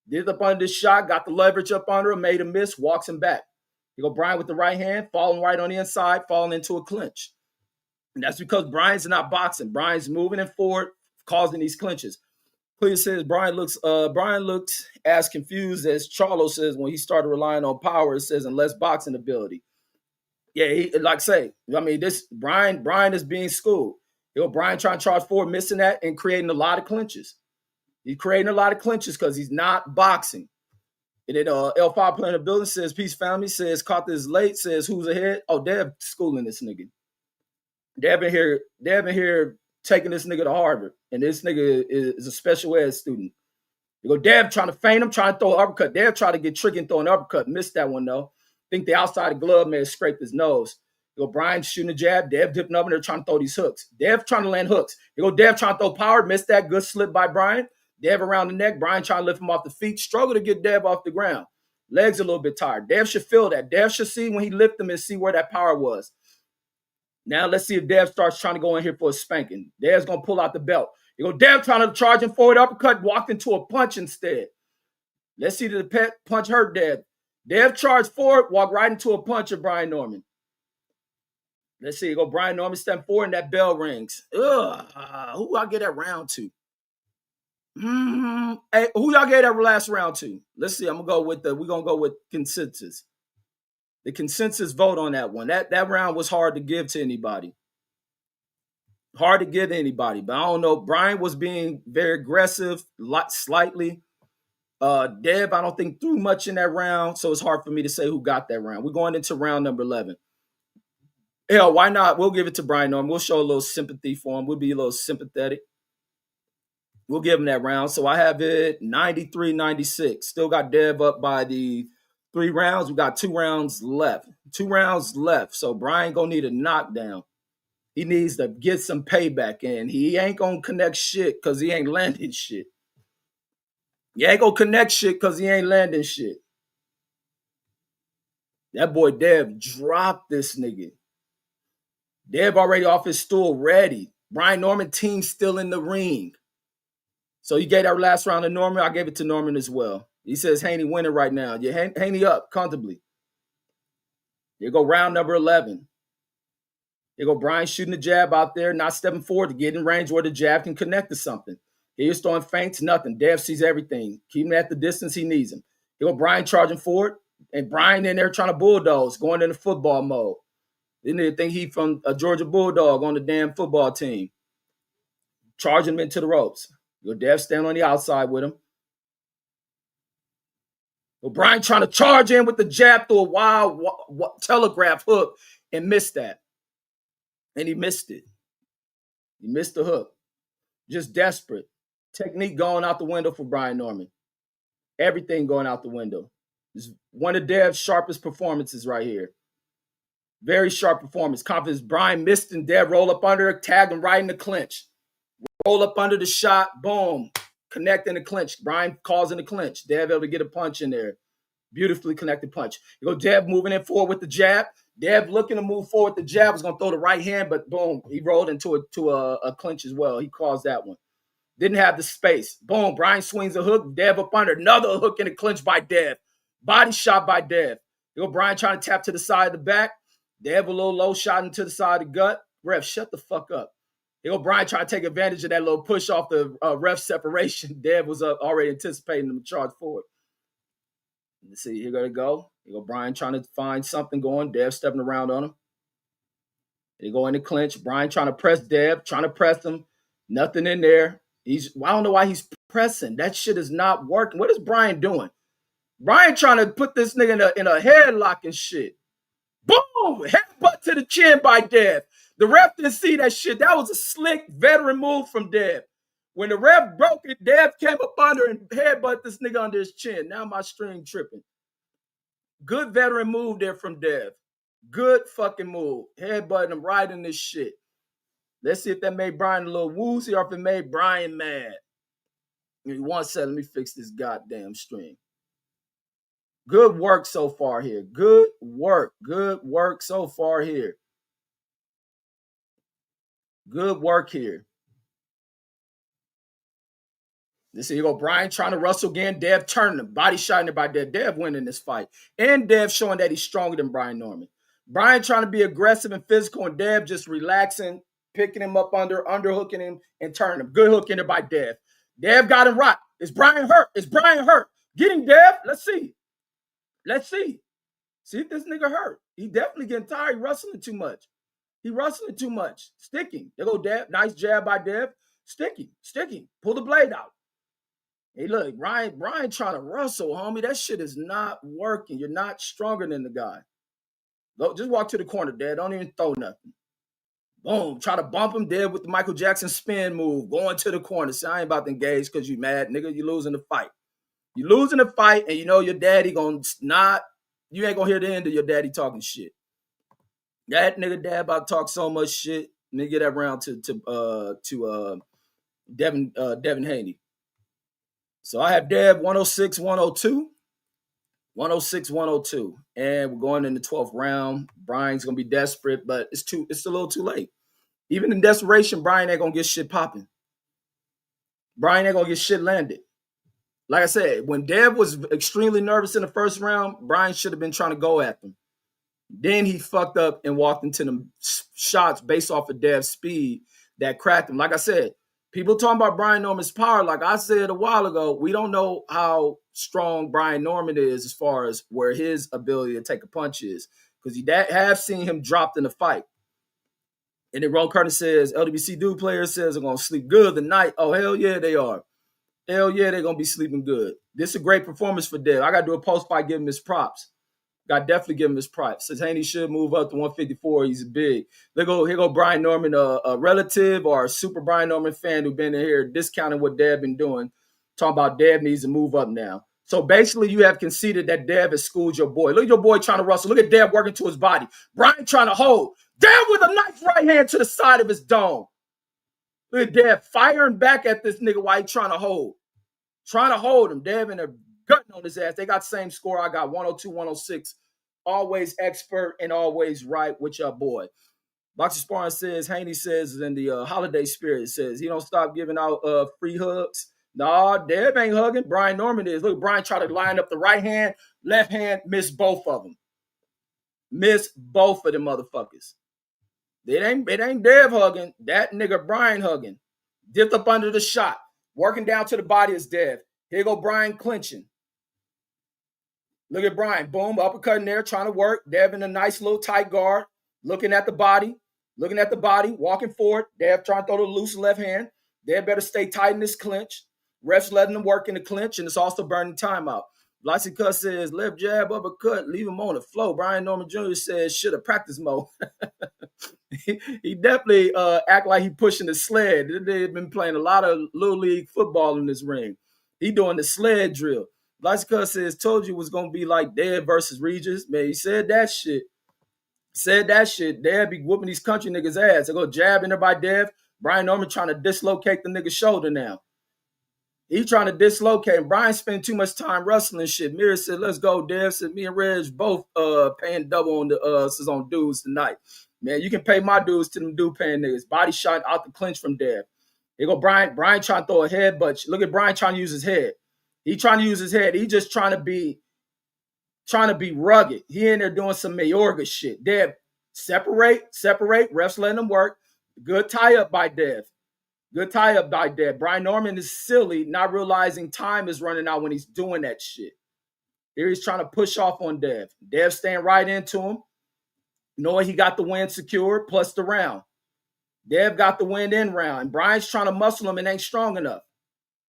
Did up under this shot, got the leverage up under him, made him miss, walks him back. You go Brian with the right hand, falling right on the inside, falling into a clinch. And that's because Brian's not boxing. Brian's moving and forward, causing these clinches. Clear says Brian looks as confused as Charlo says when he started relying on power. It says and less boxing ability. Yeah, this Brian is being schooled. You know, Brian trying to charge forward, missing that and creating a lot of clinches. He's creating a lot of clinches because he's not boxing. And then L5 playing the building says, peace family, says, caught this late, says, who's ahead? Oh, Dev schooling this nigga. Devin here taking this nigga to Harvard. And this nigga is a special ed student. You go, Dev trying to feint him, trying to throw an uppercut. Dev trying to get tricky and throw an uppercut. Missed that one, though. Think the outside of the glove may have scraped his nose. You go, Brian shooting a jab. Dev dipping up in there trying to throw these hooks. Dev trying to land hooks. You go, Dev trying to throw power. Missed that. Good slip by Brian. Dev around the neck. Brian trying to lift him off the feet. Struggle to get Dev off the ground. Legs a little bit tired. Dev should feel that. Dev should see when he lift him and see where that power was. Now let's see if Dev starts trying to go in here for a spanking. Dev's going to pull out the belt. You go, Dev trying to charge him forward uppercut. Walked into a punch instead. Let's see if the punch hurt Dev. Dev charged forward, walked right into a punch of Brian Norman. Let's see. You go, Brian Norman step forward and that bell rings. Ugh. Who I get that round to? Hey, who y'all gave that last round to? Let's see. We're going to go with consensus. The consensus vote on that one. That round was hard to give to anybody. Hard to give to anybody. But I don't know. Brian was being very aggressive, slightly. Dev, I don't think threw much in that round, so it's hard for me to say who got that round. We're going into round number 11. Hell, why not? We'll give it to Brian Norman. We'll show a little sympathy for him. We'll be a little sympathetic. We'll give him that round. So I have it 93-96. Still got Dev up by the 3 rounds. We got 2 rounds left. 2 rounds left. So Brian gonna need a knockdown. He needs to get some payback in. He ain't gonna connect shit because he ain't landing shit. You ain't gonna connect shit because he ain't landing shit. That boy Dev dropped this nigga. Dev already off his stool, ready. Brian Norman team still in the ring. So you gave that last round to Norman. I gave it to Norman as well. He says Haney winning right now. You Haney up comfortably. You go round number 11. You go Brian shooting the jab out there, not stepping forward to get in range where the jab can connect to something. He's throwing feints, nothing. Dev sees everything. Keep him at the distance he needs him. You go Brian charging forward, and Brian in there trying to bulldoze, going into football mode. Didn't even think he from a Georgia Bulldog on the damn football team. Charging him into the ropes. Your Dev stand on the outside with him. But Brian trying to charge in with the jab through a wild telegraph hook and missed that. And he missed it. He missed the hook. Just desperate. Technique going out the window for Brian Norman. Everything going out the window. This is one of Dev's sharpest performances right here. Very sharp performance. Confidence. Brian missed and Dev roll up under, tag him right in the clinch. Roll up under the shot. Boom. Connect in the clinch. Brian calls in the clinch. Dev able to get a punch in there. Beautifully connected punch. You go Dev moving in forward with the jab. Dev looking to move forward with the jab. Was going to throw the right hand, but boom. He rolled into a clinch as well. He caused that one. Didn't have the space. Boom. Brian swings a hook. Dev up under. Another hook in the clinch by Dev. Body shot by Dev. You go Brian trying to tap to the side of the back. Dev a little low shot into the side of the gut. Ref, shut the fuck up. You go Brian trying to take advantage of that little push off the ref separation. Dev was already anticipating him to charge forward. Let's see, here gonna go. You go Brian trying to find something going. Dev stepping around on him. They go in the clinch. Brian trying to press Dev, trying to press him. Nothing in there. I don't know why he's pressing. That shit is not working. What is Brian doing? Brian trying to put this nigga in a headlock and shit. Boom! Headbutt to the chin by Dev. The ref didn't see that shit. That was a slick veteran move from Dev. When the ref broke it, Dev came up under and headbutt this nigga under his chin. Now my string tripping. Good veteran move there from Dev. Good fucking move. Headbutting him right in this shit. Let's see if that made Brian a little woozy or if it made Brian mad. Give me 1 second. Let me fix this goddamn string. Good work so far here. Good work. Good work so far here. Good work here. Let's see, you go Brian trying to wrestle again. Dev turning him. Body shotting it by Dev. Dev winning this fight. And Dev showing that he's stronger than Brian Norman. Brian trying to be aggressive and physical, and Dev just relaxing, picking him up underhooking him, and turning him. Good hook in there by Dev. Dev got him right. Is Brian hurt? Is Brian hurt? Get him, Dev. Let's see. Let's see. See if this nigga hurt. He definitely getting tired. He wrestling too much. He wrestling too much. Sticking. There go Dev. Nice jab by Dev. Sticky. Pull the blade out. Hey, look, Brian trying to wrestle, homie. That shit is not working. You're not stronger than the guy. Go, just walk to the corner, Dad. Don't even throw nothing. Boom. Try to bump him dead with the Michael Jackson spin move. Going to the corner. See, I ain't about to engage because you mad, nigga. You losing the fight. You losing the fight, and you know your daddy gonna not. You ain't gonna hear the end of your daddy talking shit. That nigga dad about to talk so much shit. Let me get that round to Devin Haney. So I have Dev 106, 102. 106, 102. And we're going in the 12th round. Brian's gonna be desperate, but it's a little too late. Even in desperation, Brian ain't gonna get shit popping. Brian ain't gonna get shit landed. Like I said, when Dev was extremely nervous in the first round, Brian should have been trying to go at them. Then he fucked up and walked into them shots based off of Dev's speed that cracked him. Like I said, people talking about Brian Norman's power. Like I said a while ago, we don't know how strong Brian Norman is as far as where his ability to take a punch is. Because you have seen him dropped in the fight. And then Ron Curtis says, LWC Dude players says they're going to sleep good tonight. Oh, hell yeah, they are. Hell yeah, they're going to be sleeping good. This is a great performance for Dev. I got to do a post-fight, give him his props. Got definitely give him his props. Says Haney should move up to 154. He's big. Here go Brian Norman, a relative or a super Brian Norman fan who been in here discounting what Dev been doing. Talking about Dev needs to move up now. So basically, you have conceded that Dev has schooled your boy. Look at your boy trying to wrestle. Look at Dev working to his body. Brian trying to hold. Dev with a nice right hand to the side of his dome. Look at Dev firing back at this nigga while he trying to hold. Trying to hold him. Dev in a gutting on his ass. They got the same score. I got 102, 106. Always expert and always right with your boy. Boxer Sparring says, Haney says in the holiday spirit, says he don't stop giving out free hugs. Nah, Dev ain't hugging. Brian Norman is. Look, Brian tried to line up the right hand, left hand, miss both of them. Miss both of them motherfuckers. It ain't Dev hugging. That nigga Brian hugging. Dipped up under the shot. Working down to the body is Dev. Here go Brian clinching. Look at Brian. Boom, uppercut in there, trying to work. Dev in a nice little tight guard. Looking at the body. Walking forward. Dev trying to throw the loose left hand. Dev better stay tight in this clinch. Refs letting them work in the clinch, and it's also burning timeout. Loxy Cuss says, left jab, uppercut, leave him on the flow. Brian Norman Jr. says, should have practice mode. he definitely act like he pushing the sled. They've been playing a lot of little league football in this ring. He doing the sled drill. Loxy Cuss says, told you it was going to be like Dev versus Regis. Man, he said that shit. Dev be whooping these country niggas' ass. They go jabbing her by Dev. Brian Norman trying to dislocate the nigga's shoulder now. He trying to dislocate him. Brian spent too much time wrestling shit. Mira said, let's go, Dev. Said, me and Reg both paying double on the on dudes tonight. Man, you can pay my dudes to them dude paying niggas. Body shot out the clinch from Dev. Here go Brian. Brian trying to throw a head, but look at Brian trying to use his head. He trying to use his head. He just trying to be rugged. He in there doing some Mayorga shit. Dev, separate. Refs letting him work. Good tie-up by Dev. Brian Norman is silly, not realizing time is running out when he's doing that shit. Here he's trying to push off on Dev. Dev staying right into him, knowing he got the win secured, plus the round. Dev got the win in round, and Brian's trying to muscle him and ain't strong enough.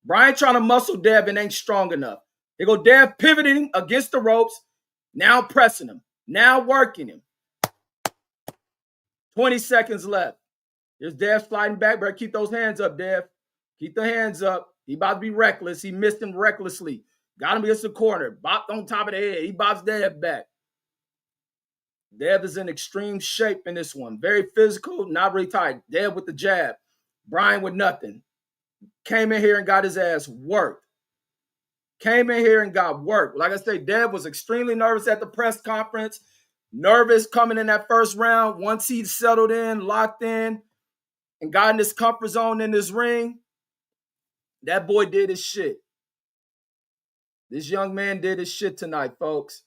Brian trying to muscle Dev and ain't strong enough. They go Dev pivoting against the ropes, now pressing him, now working him. 20 seconds left. There's Dev sliding back. Better keep those hands up, Dev. Keep the hands up. He about to be reckless. He missed him recklessly. Got him against the corner. Bopped on top of the head. He bops Dev back. Dev is in extreme shape in this one. Very physical, not really tight. Dev with the jab. Brian with nothing. Came in here and got his ass worked. Like I say, Dev was extremely nervous at the press conference. Nervous coming in that first round. Once he settled in, locked in, and got in his comfort zone in this ring, that boy did his shit. This young man did his shit tonight, folks.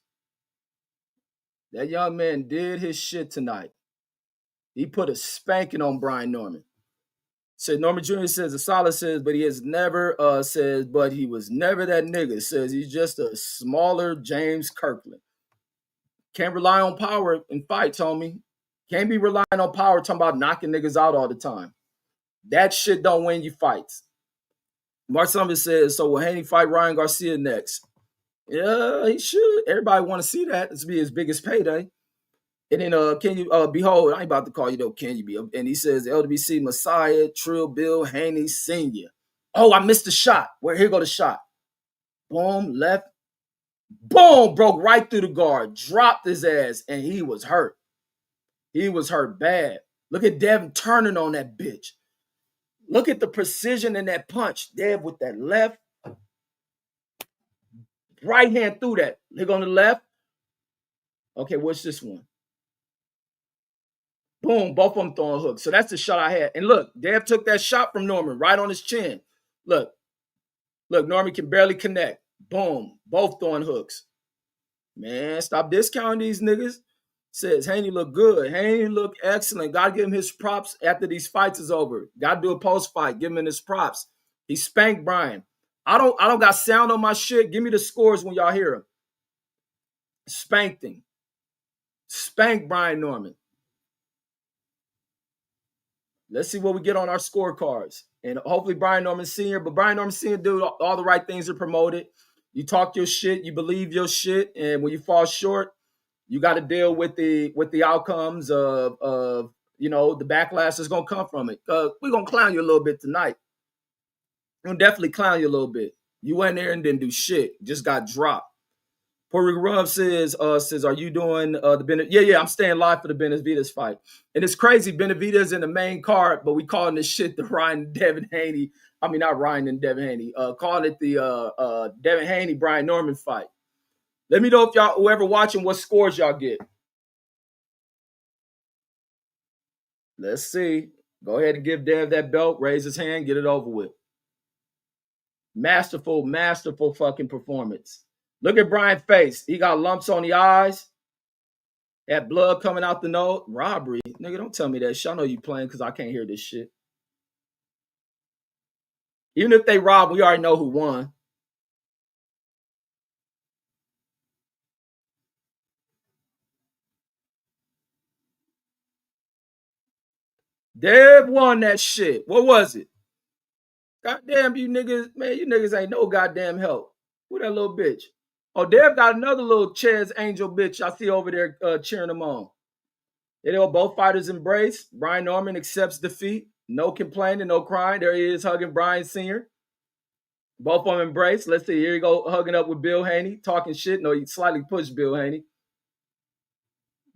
That young man did his shit tonight. He put a spanking on Brian Norman. Said Norman Jr. says, Asala says, but he has never says, but he was never that nigga. Says he's just a smaller James Kirkland. Can't rely on power in fights, homie. Can't be relying on power talking about knocking niggas out all the time. That shit don't win you fights. Mark Summers says, so will Haney fight Ryan Garcia next? Yeah, he should. Everybody want to see that. This be his biggest payday. And then can you behold, I ain't about to call you though, can you be? And he says LWC Messiah, Trill Bill, Haney Sr. Oh, I missed the shot. Where here go the shot. Boom, left. Boom, broke right through the guard, dropped his ass, and he was hurt. He was hurt bad. Look at Devin turning on that bitch. Look at the precision in that punch. Dev with that left. Right hand through that. Look on the left. Okay, what's this one? Boom, both of them throwing hooks. So that's the shot I had. And look, Dev took that shot from Norman right on his chin. Look, Norman can barely connect. Boom, both throwing hooks. Man, stop discounting these niggas. Says Haney look good. Haney look excellent. Gotta give him his props after these fights is over. Gotta do a post fight. Give him his props. He spanked Brian. I don't got sound on my shit. Give me the scores when y'all hear him. Spanked him. Spanked Brian Norman. Let's see what we get on our scorecards. And hopefully Brian Norman Sr. But Brian Norman Sr. do all the right things to promote it. You talk your shit, you believe your shit, and when you fall short, you got to deal with the outcomes of the backlash that's gonna come from it. We're gonna clown you a little bit tonight. We're gonna definitely clown you a little bit. You went there and didn't do shit. Just got dropped. Puerto Rico Rum says, are you doing the Benavidez? Yeah, I'm staying live for the Benavidez fight. And it's crazy, Benavidez in the main card, but we calling this shit the Ryan and Devin Haney. I mean, not Ryan and Devin Haney. Calling it the Devin Haney, Brian Norman fight. Let me know if y'all, whoever watching, what scores y'all get. Let's see. Go ahead and give Dev that belt, raise his hand, get it over with. Masterful fucking performance. Look at Brian's face. He got lumps on the eyes. That blood coming out the nose. Robbery. Nigga, don't tell me that shit. I know you playing because I can't hear this shit. Even if they rob, we already know who won. Dev won that shit. What was it? Goddamn you niggas. Man, you niggas ain't no goddamn help. Who that little bitch? Oh, Dev got another little Chaz Angel bitch I see over there cheering him on. They all both fighters embrace. Brian Norman accepts defeat. No complaining, no crying. There he is hugging Brian Sr. Both of them embrace. Let's see. Here you go hugging up with Bill Haney, talking shit. No, he slightly pushed Bill Haney.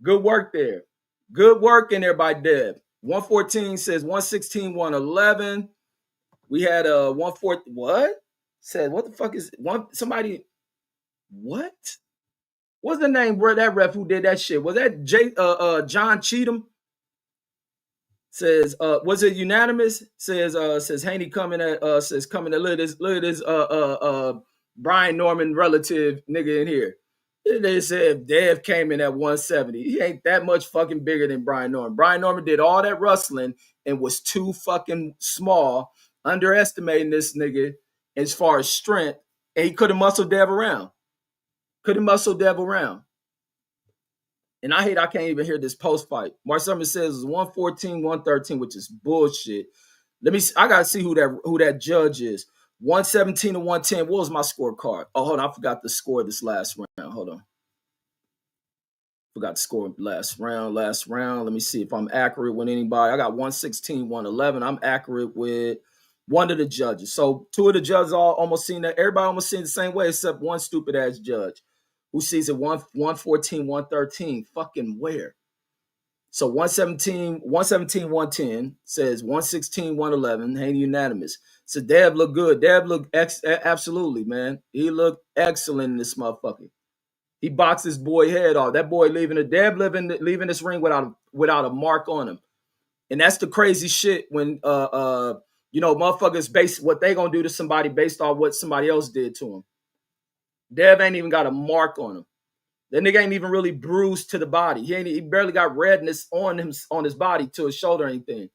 Good work there. Good work in there by Dev. 114 says 116, 111. We had a 114. What? Said, what the fuck is one? Somebody. What? What's the name where that ref who did that shit? Was that John Cheatham? Says, was it unanimous? Says Haney coming at look at this Brian Norman relative nigga in here. They said Dev came in at 170. He ain't that much fucking bigger than Brian Norman. Brian Norman did all that rustling and was too fucking small, underestimating this nigga as far as strength, and he couldn't muscle Dev around. And I hate I can't even hear this post fight. Mark Summers says it's 114, 113, which is bullshit. Let me see. I gotta see who that judge is. 117 to 110. What was my scorecard? Oh, hold on. I forgot the score this last round. Hold on. Forgot to score last round. Let me see if I'm accurate with anybody. I got 116, 111. I'm accurate with one of the judges. So two of the judges all almost seen that. Everybody almost seen the same way except one stupid ass judge who sees it 114, 113. Fucking where? So 117, 110 says 116, 111. Haney unanimous. So Dev looked good. Dev looked absolutely, man. He looked excellent in this motherfucker. He boxed his boy head off. That boy leaving this ring without a mark on him. And that's the crazy shit when motherfuckers base what they gonna do to somebody based on what somebody else did to him. Dev ain't even got a mark on him. That nigga ain't even really bruised to the body. He barely got redness on his body to his shoulder or anything.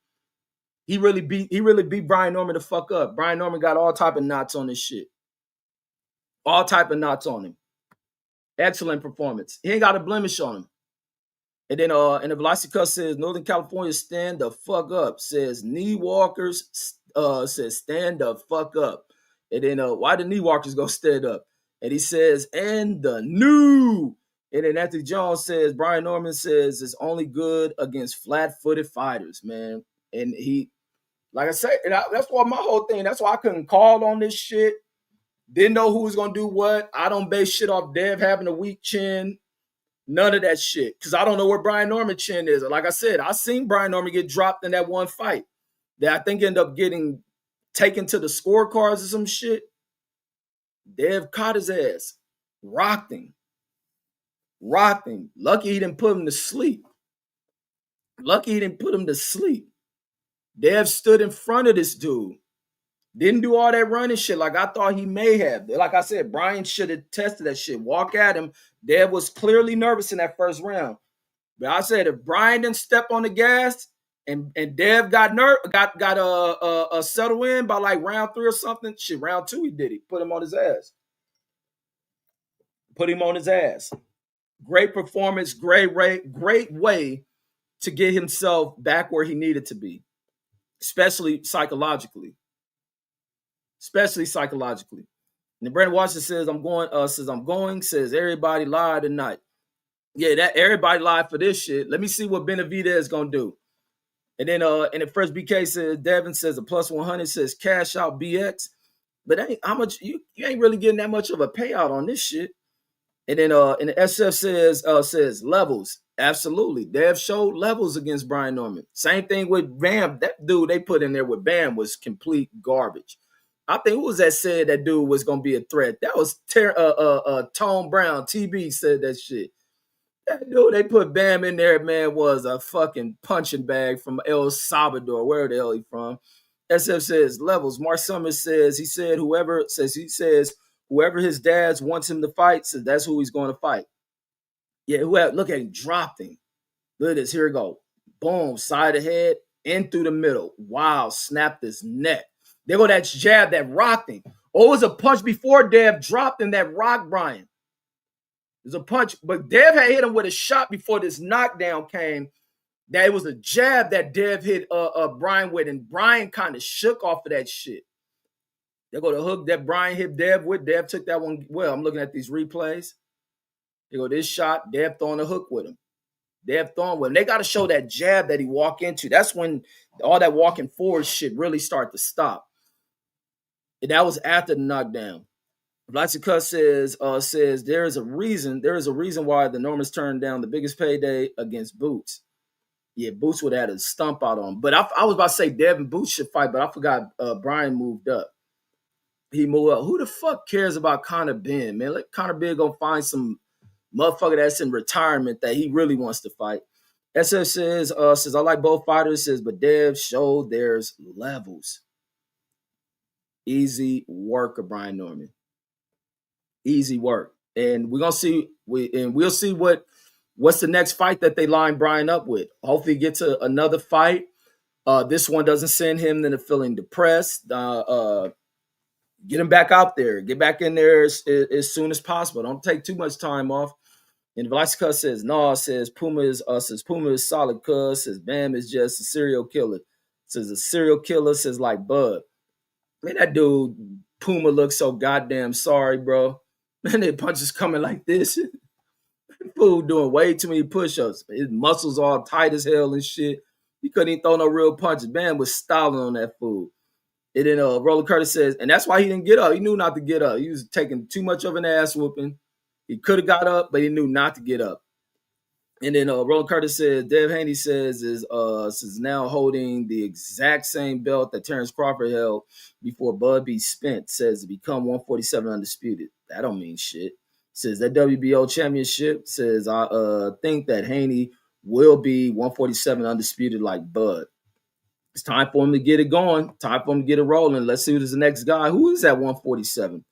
He really beat Brian Norman the fuck up. Brian Norman got all type of knots on this shit. All type of knots on him. Excellent performance. He ain't got a blemish on him. And then and the Velocity Cuss says Northern California stand the fuck up. Says knee walkers says stand the fuck up. And then why the knee walkers go stand up? And he says, and the new. And then Anthony Jones says, Brian Norman says it's only good against flat-footed fighters, man. And he, like I said, that's why my whole thing, that's why I couldn't call on this shit. Didn't know who was going to do what. I don't base shit off Dev having a weak chin. None of that shit. Because I don't know where Brian Norman's chin is. Like I said, I seen Brian Norman get dropped in that one fight that I think ended up getting taken to the scorecards or some shit. Dev caught his ass. Rocked him. Lucky he didn't put him to sleep. Dev stood in front of this dude. Didn't do all that running shit like I thought he may have. Like I said, Brian should have tested that shit. Walk at him. Dev was clearly nervous in that first round. But I said if Brian didn't step on the gas and Dev got settled in by like round 3 or something, shit, round 2 he did it. Put him on his ass. Great performance, great way to get himself back where he needed to be, especially psychologically. And then Brandon Washington says, I'm going, says everybody lied tonight. Yeah, that everybody lied for this shit. Let me see what Benavidez is gonna do. And then and the first BK says, Devin says a plus 100 says cash out BX. But ain't how much you ain't really getting that much of a payout on this shit. And then and the SF says levels. Absolutely. Dev showed levels against Brian Norman. Same thing with Bam. That dude they put in there with Bam was complete garbage. I think who was that said that dude was gonna be a threat? That was Tone Brown. TB said that shit. That dude they put Bam in there, man, was a fucking punching bag from El Salvador, where the hell he from. SF says levels. Mark Summers says whoever his dad wants him to fight, so that's who he's going to fight. Yeah, look at him, dropped him. Look at this. Here we go. Boom, side of the head, in through the middle. Wow, snapped his neck. There go that jab that rocked him. Oh, it was a punch before Dev dropped him that rock Brian. It was a punch, but Dev had hit him with a shot before this knockdown came. That it was a jab that Dev hit Brian with, and Brian kind of shook off of that shit. They go the hook that Brian hit Dev with. Dev took that one well. I'm looking at these replays. They go this shot. Dev throwing a hook with him. They got to show that jab that he walked into. That's when all that walking forward shit really start to stop. And that was after the knockdown. Vlasica says there is a reason why the Normans turned down the biggest payday against Boots. Yeah, Boots would have had a stump out on him. But I was about to say Dev and Boots should fight, but I forgot Brian moved up. He moved up. Who the fuck cares about Conor Ben, man? Let Conor Ben go find some motherfucker that's in retirement that he really wants to fight. SF says I like both fighters, says, but Dev showed there's levels. Easy work of Brian Norman. Easy work. And we'll see what's the next fight that they line Brian up with. Hopefully get to another fight. This one doesn't send him into feeling depressed. Get him back out there. Get back in there as soon as possible. Don't take too much time off. And Vlasica says, no, says Puma is solid, cuz says Bam is just a serial killer. Says a serial killer, says like Bud. Man, that dude Puma looks so goddamn sorry, bro. Man, their punches coming like this. Fool doing way too many push-ups. His muscles all tight as hell and shit. He couldn't even throw no real punches. Bam was styling on that fool. And then Roland Curtis says, and that's why he didn't get up. He knew not to get up. He was taking too much of an ass whooping. He could have got up, but he knew not to get up. And then Roland Curtis says, Dev Haney says is now holding the exact same belt that Terrence Crawford held before Bud B. Spence, says to become 147 undisputed. That don't mean shit. Says that WBO championship, says I think that Haney will be 147 undisputed like Bud. It's time for him to get it going. Time for him to get it rolling. Let's see who's the next guy. Who is that 147?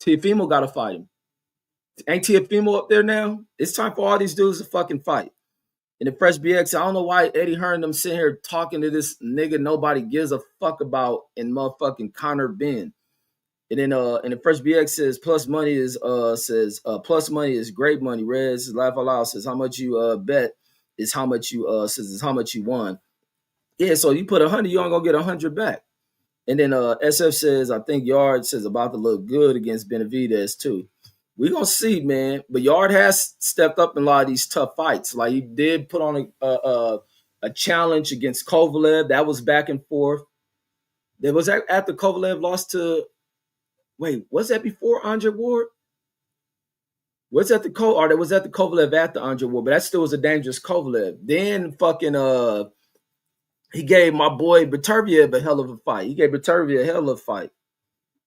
Teofimo got to fight him. Ain't Teofimo up there now? It's time for all these dudes to fucking fight. In the Fresh BX, I don't know why Eddie Hearn them sitting here talking to this nigga nobody gives a fuck about in motherfucking Conor Ben. And then in the Fresh BX says plus money is great money. Red says laugh out loud says how much you bet is how much you is how much you won. Yeah, so you put 100, you ain't gonna get 100 back. And then SF says, I think Yard says about to look good against Benavidez too. We're gonna see, man. But Yard has stepped up in a lot of these tough fights. Like he did put on a challenge against Kovalev. That was back and forth. There was after Kovalev lost to was that before Andre Ward? Was that the or was that the Kovalev after Andre Ward? But that still was a dangerous Kovalev. Then fucking he gave my boy Beterbiev a hell of a fight. He gave Beterbiev a hell of a fight.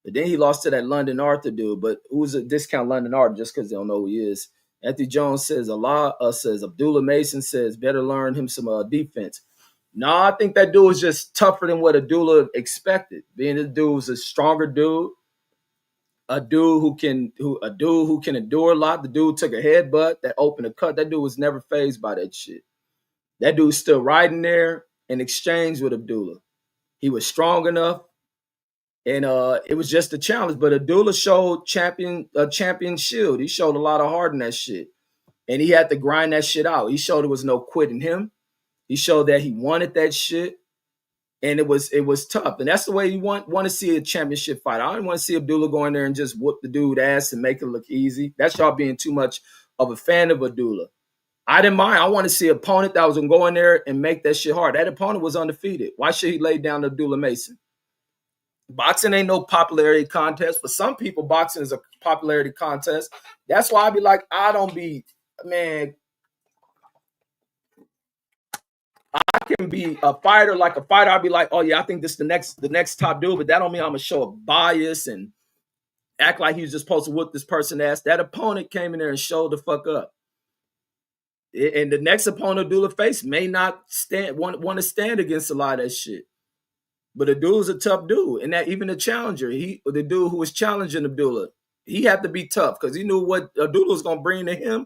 But then he lost to that London Arthur dude. But who's a discount London Arthur just because they don't know who he is. Anthony Jones says says Abdullah Mason says better learn him some defense. No, I think that dude was just tougher than what Abdullah expected. Being this dude was a stronger dude, a dude who can endure a lot. The dude took a headbutt that opened a cut. That dude was never fazed by that shit. That dude's still riding there in exchange with Abdullah. He was strong enough. And it was just a challenge. But Abdullah showed champion shield. He showed a lot of heart in that shit. And he had to grind that shit out. He showed there was no quitting him. He showed that he wanted that shit. And it was tough. And that's the way you want to see a championship fight. I don't want to see Abdullah go in there and just whoop the dude ass and make it look easy. That's y'all being too much of a fan of Abdullah. I didn't mind. I want to see an opponent that was going to go in there and make that shit hard. That opponent was undefeated. Why should he lay down to Abdullah Mason? Boxing ain't no popularity contest. For some people, boxing is a popularity contest. That's why I be like, man, I can be a fighter like a fighter. I'll be like, oh yeah, I think this is the next top dude, but that don't mean I'm gonna show a bias and act like he's just supposed to whoop this person ass. That opponent came in there and showed the fuck up. And the next opponent Abdullah face may not want to stand against a lot of that shit. But Abdullah's a tough dude. And that even the challenger, the dude who was challenging Abdullah, he had to be tough because he knew what Abdullah was gonna bring to him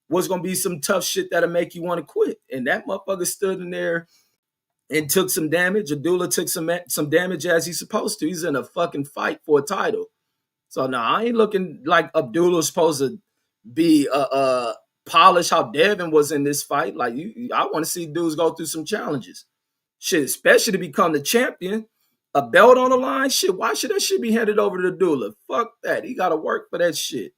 was gonna be some tough shit that'll make you want to quit. And that motherfucker stood in there and took some damage. Abdullah took some damage as he's supposed to. He's in a fucking fight for a title. So now I ain't looking like Abdullah's supposed to be polished how Devin was in this fight. Like I want to see dudes go through some challenges. Shit, especially to become the champion, a belt on the line. Shit, why should that shit be handed over to Abdullah? Fuck that. He got to work for that shit.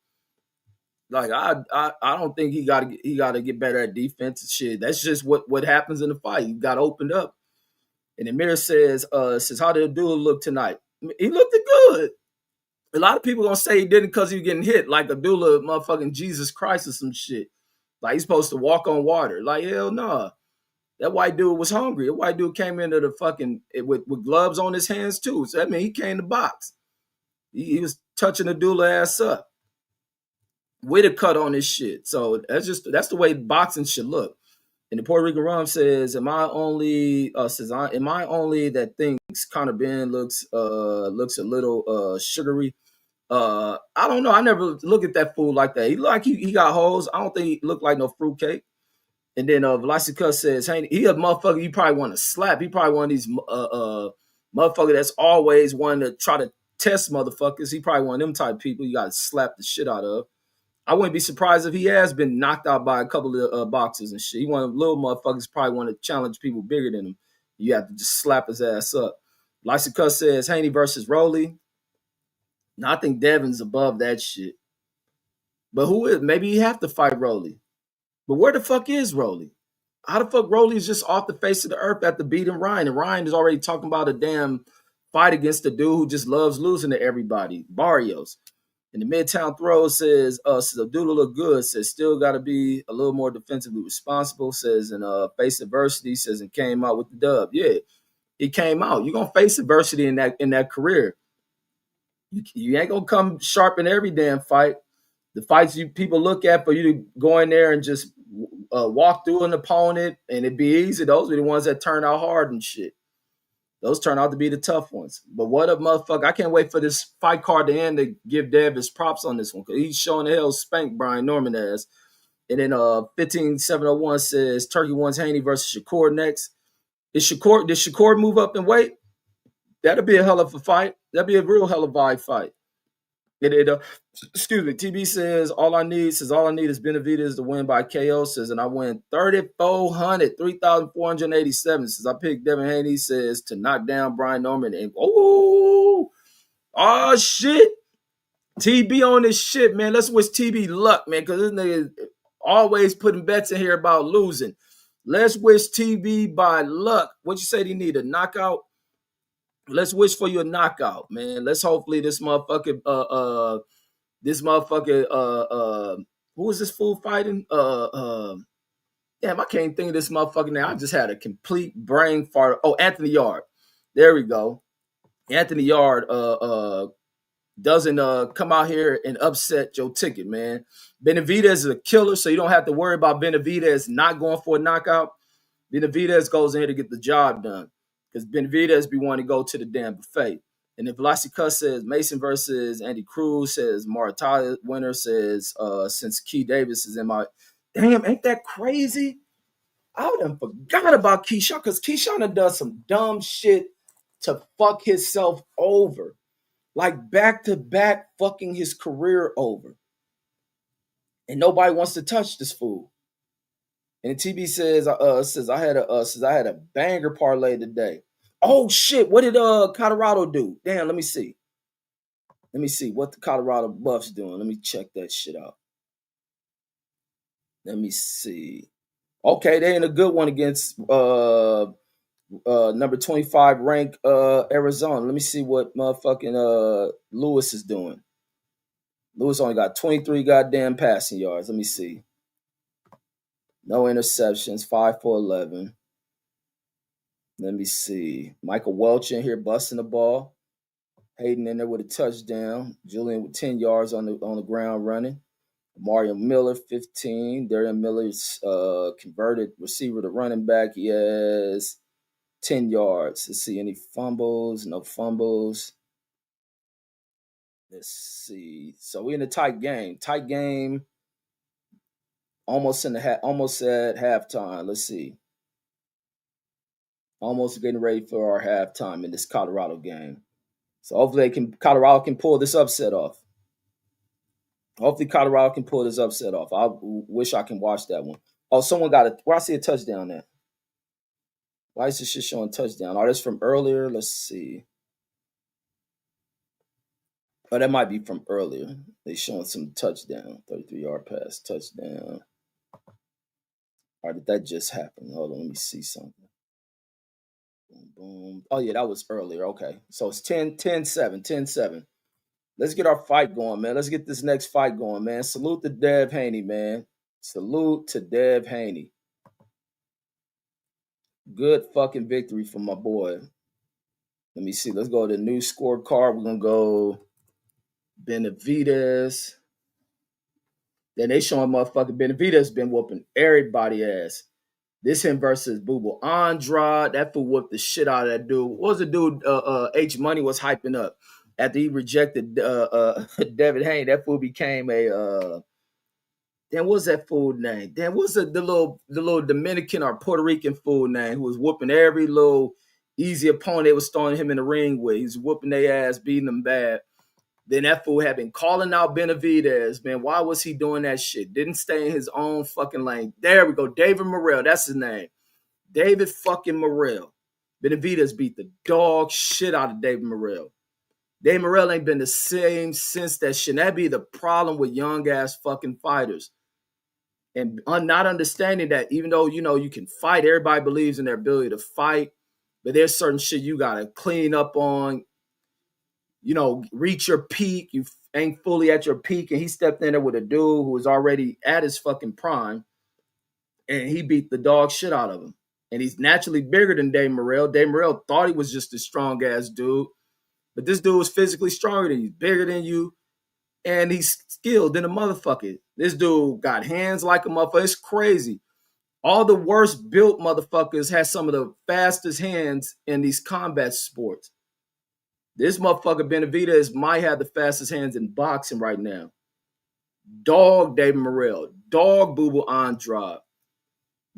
Like I don't think he got to get better at defense and shit. That's just what happens in the fight. You got opened up. And Amir says how did Abdullah look tonight? He looked good. A lot of people gonna say he didn't because he was getting hit, like Abdullah, motherfucking Jesus Christ or some shit. Like he's supposed to walk on water. Like hell no. Nah. That white dude was hungry. The white dude came into the fucking with gloves on his hands too. So that means he came to box. He was touching Abdullah ass up with a cut on his shit. So that's the way boxing should look. And the Puerto Rican Rum says, am I only that thinks Conor Ben looks a little sugary? I don't know. I never look at that fool like that. He look like he got holes. I don't think he looked like no fruitcake. And then Velocica says, Haney, he a motherfucker you probably want to slap. He probably one of these motherfucker that's always wanting to try to test motherfuckers. He probably one of them type of people you got to slap the shit out of. I wouldn't be surprised if he has been knocked out by a couple of boxers and shit. He one of them little motherfuckers probably want to challenge people bigger than him. You have to just slap his ass up. Lysica says, Haney versus Rolly. Now, I think Devin's above that shit. But who is? Maybe he have to fight Rolly. But where the fuck is Rolly? How the fuck Rolly is just off the face of the earth after beating Ryan? And Ryan is already talking about a damn fight against the dude who just loves losing to everybody, Barrios. And the Midtown Throw says Abdullah look good, says still got to be a little more defensively responsible, says and face adversity, says and came out with the dub. Yeah, he came out. You're going to face adversity in that career. You ain't going to come sharp in every damn fight. The fights people look at for you to go in there and just walk through an opponent and it be easy, those are the ones that turn out hard and shit. Those turn out to be the tough ones. But what a motherfucker. I can't wait for this fight card to end to give Dev his props on this one because he's showing the hell spank Brian Norman as. And then 15701 says Turkey wants Haney versus Shakur next. Did Shakur move up in weight? That'll be a hell of a fight. That'll be a real hell of a fight. It excuse me. TB says all I need is Benavidez to win by KO. Says and I win 3,400, 3,487. Says I picked Devin Haney. Says to knock down Brian Norman and shit. TB on this shit, man. Let's wish TB luck, man, because this nigga always putting bets in here about losing. Let's wish TB by luck. What you said he need a knockout? Let's wish for you a knockout, man. Let's hopefully this motherfucker who is this fool fighting? Damn, I can't think of this motherfucker now. I just had a complete brain fart. Oh, Anthony Yard. There we go. Anthony Yard doesn't come out here and upset your ticket, man. Benavidez is a killer, so you don't have to worry about Benavidez not going for a knockout. Benavidez goes in here to get the job done because Benavidez be wanting to go to the damn buffet. And if Vlasica says Mason versus Andy Cruz, says Marataya winner, says since Key Davis is in my damn, ain't that crazy? I done forgot about Keyshawn because Keyshawn done done some dumb shit to fuck himself over. Like back-to-back fucking his career over. And nobody wants to touch this fool. And TB says I had a banger parlay today. Oh shit, what did Colorado do? Damn, let me see. Let me see what the Colorado Buffs doing. Let me check that shit out. Let me see. Okay, they in a good one against number 25 ranked Arizona. Let me see what motherfucking Lewis is doing. Lewis only got 23 goddamn passing yards. Let me see. No interceptions, 5 for 11. Let me see. Michael Welch in here busting the ball. Hayden in there with a touchdown. Julian with 10 yards on the ground running. Mario Miller, 15. Darian Miller's converted receiver to running back. He has 10 yards. Let's see. Any fumbles? No fumbles. Let's see. So we're in a tight game. Tight game. Almost at halftime. Let's see. Almost getting ready for our halftime in this Colorado game. So hopefully Colorado can pull this upset off. Hopefully Colorado can pull this upset off. I wish I can watch that one. Oh, someone got where I see a touchdown at. Why is this shit showing touchdown? Oh, that's from earlier. Let's see. Oh, that might be from earlier. They showing some touchdown. 33-yard pass, touchdown. Or did that just happen? Hold on, let me see something. Boom, boom. Oh, yeah, that was earlier. Okay. So it's 10-7. Let's get our fight going, man. Let's get this next fight going, man. Salute to Dev Haney, man. Salute to Dev Haney. Good fucking victory for my boy. Let me see. Let's go to the new scorecard. We're going to go Benavidez. Then they showing motherfucking Benavidez been whooping everybody ass. This him versus Boo Andrade. That fool whooped the shit out of that dude. What was the dude H Money was hyping up after he rejected Devin Haney? That fool became a damn, what was that fool name? Damn, what's the little Dominican or Puerto Rican fool name who was whooping every little easy opponent they was throwing him in the ring with? He's whooping their ass, beating them bad. Then that fool had been calling out Benavidez, man. Why was he doing that shit? Didn't stay in his own fucking lane. There we go. David Morrell. That's his name. David fucking Morrell. Benavidez beat the dog shit out of David Morrell. David Morrell ain't been the same since that shit. That'd be the problem with young ass fucking fighters. And not understanding that even though, you can fight, everybody believes in their ability to fight, but there's certain shit you got to clean up on. Reach your peak. You ain't fully at your peak. And he stepped in there with a dude who was already at his fucking prime. And he beat the dog shit out of him. And he's naturally bigger than Dave Morrell. Dave Morrell thought he was just a strong ass dude. But this dude was physically stronger than you, bigger than you. And he's skilled than a motherfucker. This dude got hands like a motherfucker. It's crazy. All the worst built motherfuckers have some of the fastest hands in these combat sports. This motherfucker Benavidez might have the fastest hands in boxing right now. Dog David Morrell. Dog Boo Andrade.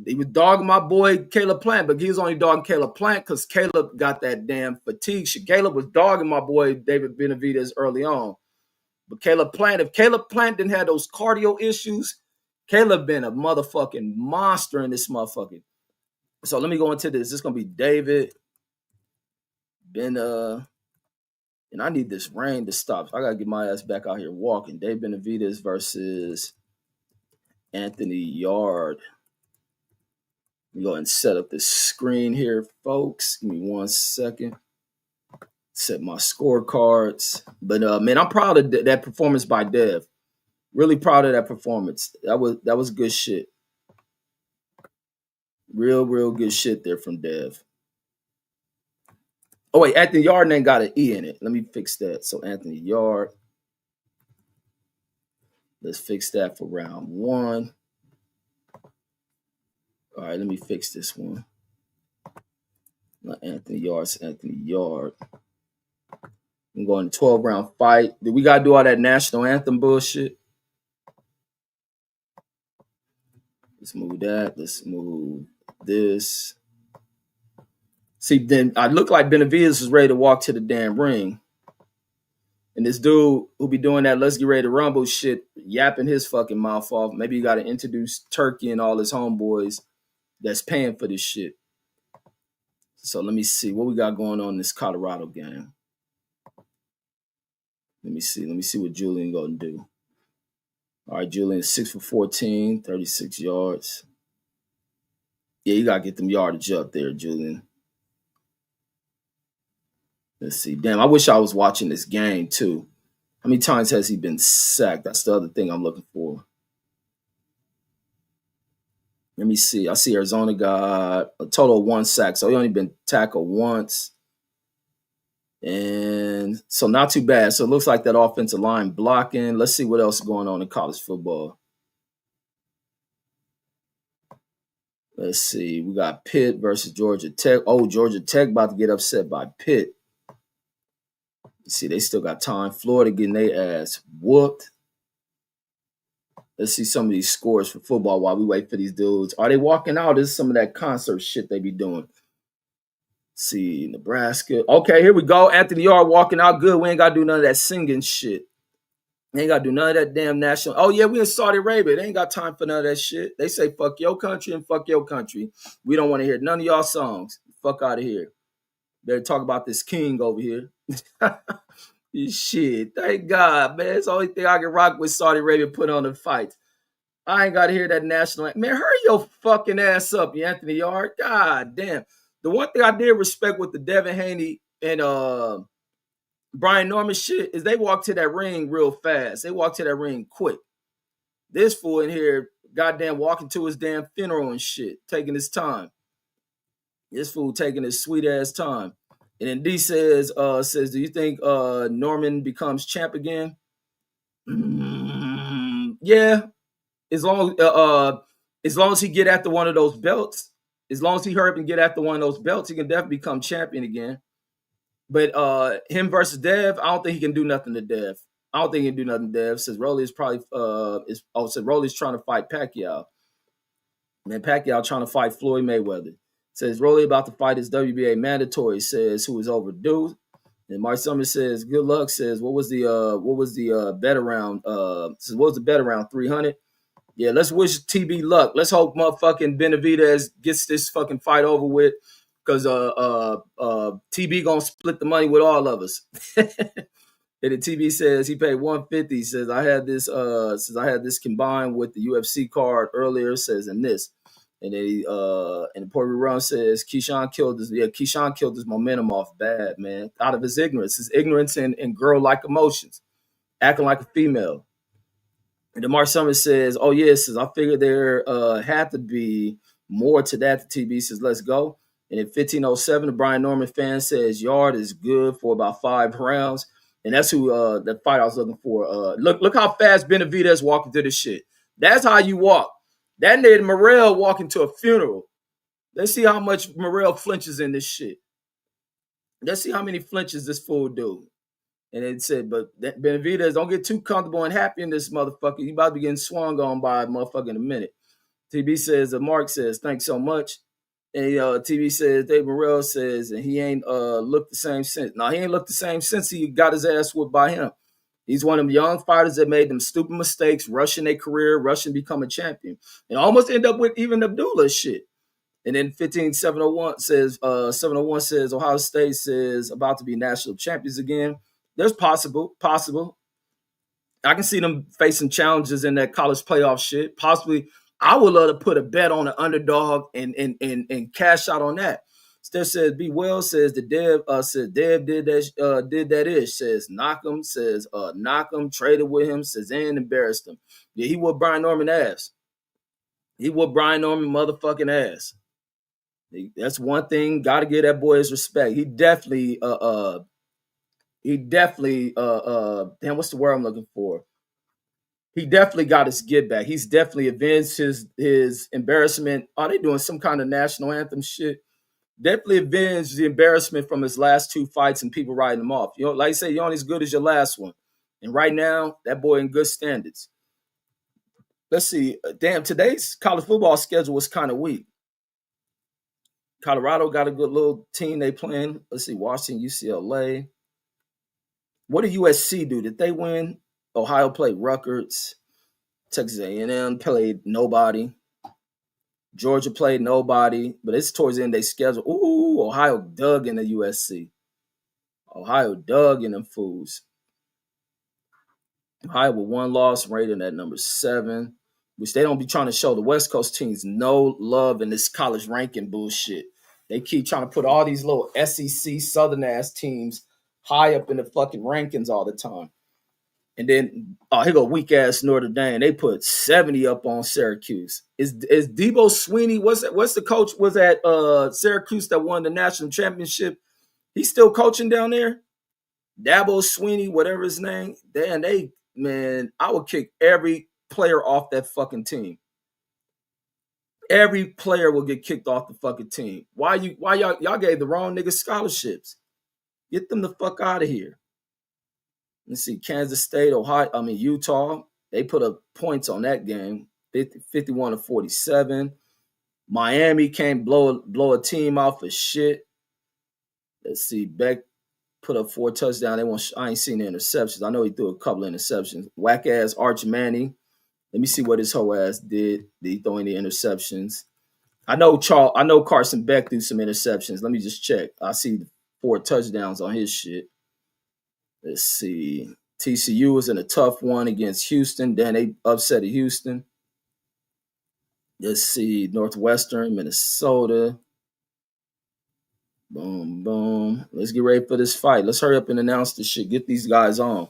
He was dogging my boy Caleb Plant, but he was only dogging Caleb Plant because Caleb got that damn fatigue shit. Caleb was dogging my boy David Benavidez early on. But Caleb Plant, if Caleb Plant didn't have those cardio issues, Caleb been a motherfucking monster in this motherfucking. So let me go into this. This is gonna be David. And I need this rain to stop. So I gotta get my ass back out here walking. Dave Benavidez versus Anthony Yard. Let me go ahead and set up this screen here, folks. Give me 1 second. Set my scorecards. But man, I'm proud of that performance by Dev. Really proud of that performance. That was good shit. Real good shit there from Dev. Oh wait, Anthony Yard ain't got an E in it. Let me fix that. So Anthony Yard. Let's fix that for round 1. All right, let me fix this one. Not Anthony Yard's Anthony Yard. I'm going to 12-round fight. Did we gotta do all that national anthem bullshit? Let's move that. Let's move this. See, then I look like Benavidez is ready to walk to the damn ring. And this dude who be doing that let's get ready to rumble shit, yapping his fucking mouth off. Maybe you got to introduce Turkey and all his homeboys that's paying for this shit. So let me see what we got going on in this Colorado game. Let me see what Julian gonna do. All right, Julian, 6 for 14, 36 yards. Yeah, you gotta get them yardage up there, Julian. Let's see. Damn, I wish I was watching this game too. How many times has he been sacked? That's the other thing I'm looking for. Let me see. I see Arizona got a total of 1 sack, so he only been tackled once. And so not too bad. So it looks like that offensive line blocking. Let's see what else is going on in college football. Let's see. We got Pitt versus Georgia Tech. Oh, Georgia Tech about to get upset by Pitt. See, they still got time. Florida getting their ass whooped. Let's see some of these scores for football while we wait for these dudes. Are they walking out? This is some of that concert shit they be doing. See, Nebraska. Okay, here we go. Anthony Yard walking out good. We ain't got to do none of that singing shit. We ain't got to do none of that damn national. Oh, yeah, we in Saudi Arabia. They ain't got time for none of that shit. They say fuck your country and fuck your country. We don't want to hear none of y'all songs. Fuck out of here. Better talk about this king over here. Shit, thank God, man. It's the only thing I can rock with Saudi Arabia put on the fights. I ain't got to hear that national. Man, hurry your fucking ass up, you Anthony Yard. God damn. The one thing I did respect with the Devin Haney and Brian Norman shit is they walk to that ring real fast. They walk to that ring quick. This fool in here, goddamn, walking to his damn funeral and shit, taking his time. This fool taking his sweet ass time. And then D says, do you think Norman becomes champ again? Yeah, as long as he get after one of those belts, as long as he hurry up and get after one of those belts, he can definitely become champion again. But him versus Dev, I don't think he can do nothing to Dev. I don't think he can do nothing to Dev. Says Rolly is probably Rolly's trying to fight Pacquiao. Man, Pacquiao trying to fight Floyd Mayweather. Says Rolly about to fight his WBA mandatory. Says who is overdue. And Mark Summers says good luck. Says what was the bet around? Says what was the bet around 300? Yeah, let's wish TB luck. Let's hope motherfucking Benavidez gets this fucking fight over with, because TB gonna split the money with all of us. And the TB says he paid 150. He says I had this combined with the UFC card earlier. Says in this. And the Puerto Run says Keyshawn killed his momentum off bad, man. Out of his ignorance and girl-like emotions, acting like a female. And then Mark Summers says, oh yeah, says I figured there had to be more to that. The TB says, let's go. And in 1507, the Brian Norman fan says Yard is good for about 5 rounds. And that's who that fight I was looking for. Look how fast Benavidez walking through this shit. That's how you walk. That nigga Morrell walking to a funeral. Let's see how much Morrell flinches in this shit. Let's see how many flinches this fool do. And it said, but Benavidez, don't get too comfortable and happy in this motherfucker. You about to be getting swung on by a motherfucker in a minute. TB says, Mark says, thanks so much. And TB says, Dave Morrell says, and he ain't looked the same since. Now, he ain't looked the same since he got his ass whooped by him. He's one of them young fighters that made them stupid mistakes, rushing their career, rushing become a champion, and almost end up with even Abdullah shit. And then 15701 says 701 says Ohio State says about to be national champions again. There's possible. I can see them facing challenges in that college playoff shit. Possibly, I would love to put a bet on an underdog and cash out on that. Still says B Well says the Dev did that ish says knock him traded with him says and embarrassed him. Yeah, he whooped Brian Norman ass. He whooped Brian Norman motherfucking ass. That's one thing. Got to give that boy his respect. He definitely damn, what's the word I'm looking for? He definitely got his get back. He's definitely avenged his embarrassment. Are they doing some kind of national anthem shit? Definitely avenged the embarrassment from his last two fights and people writing him off. You know, like I say, you're only as good as your last one. And right now, that boy in good standards. Let's see. Damn, today's college football schedule was kind of weak. Colorado got a good little team they playing. Let's see, Washington, UCLA. What did USC do? Did they win? Ohio played Rutgers. Texas A&M played nobody. Georgia played nobody. But it's towards the end of their schedule. Ooh, Ohio dug in the USC. Ohio dug in them fools. Ohio with one loss, rated at number 7, which they don't be trying to show the West Coast teams no love in this college ranking bullshit. They keep trying to put all these little SEC Southern-ass teams high up in the fucking rankings all the time. And then, here go weak-ass Notre Dame. They put 70 up on Syracuse. Is Debo Sweeney, what's the coach was at Syracuse that won the national championship? He's still coaching down there? Dabo Sweeney, whatever his name. Man, I would kick every player off that fucking team. Every player will get kicked off the fucking team. Why y'all gave the wrong niggas scholarships? Get them the fuck out of here. Let's see, Kansas State, Utah. They put up points on that game, 51-47. Miami can't blow a team out for shit. Let's see, Beck put up 4 touchdowns. I ain't seen the interceptions. I know he threw a couple of interceptions. Whack ass Arch Manning. Let me see what his whole ass did. Did he throw any interceptions? I know Carson Beck threw some interceptions. Let me just check. I see 4 touchdowns on his shit. Let's see. TCU was in a tough one against Houston. Then they upset Houston. Let's see. Northwestern, Minnesota. Boom, boom. Let's get ready for this fight. Let's hurry up and announce this shit. Get these guys on.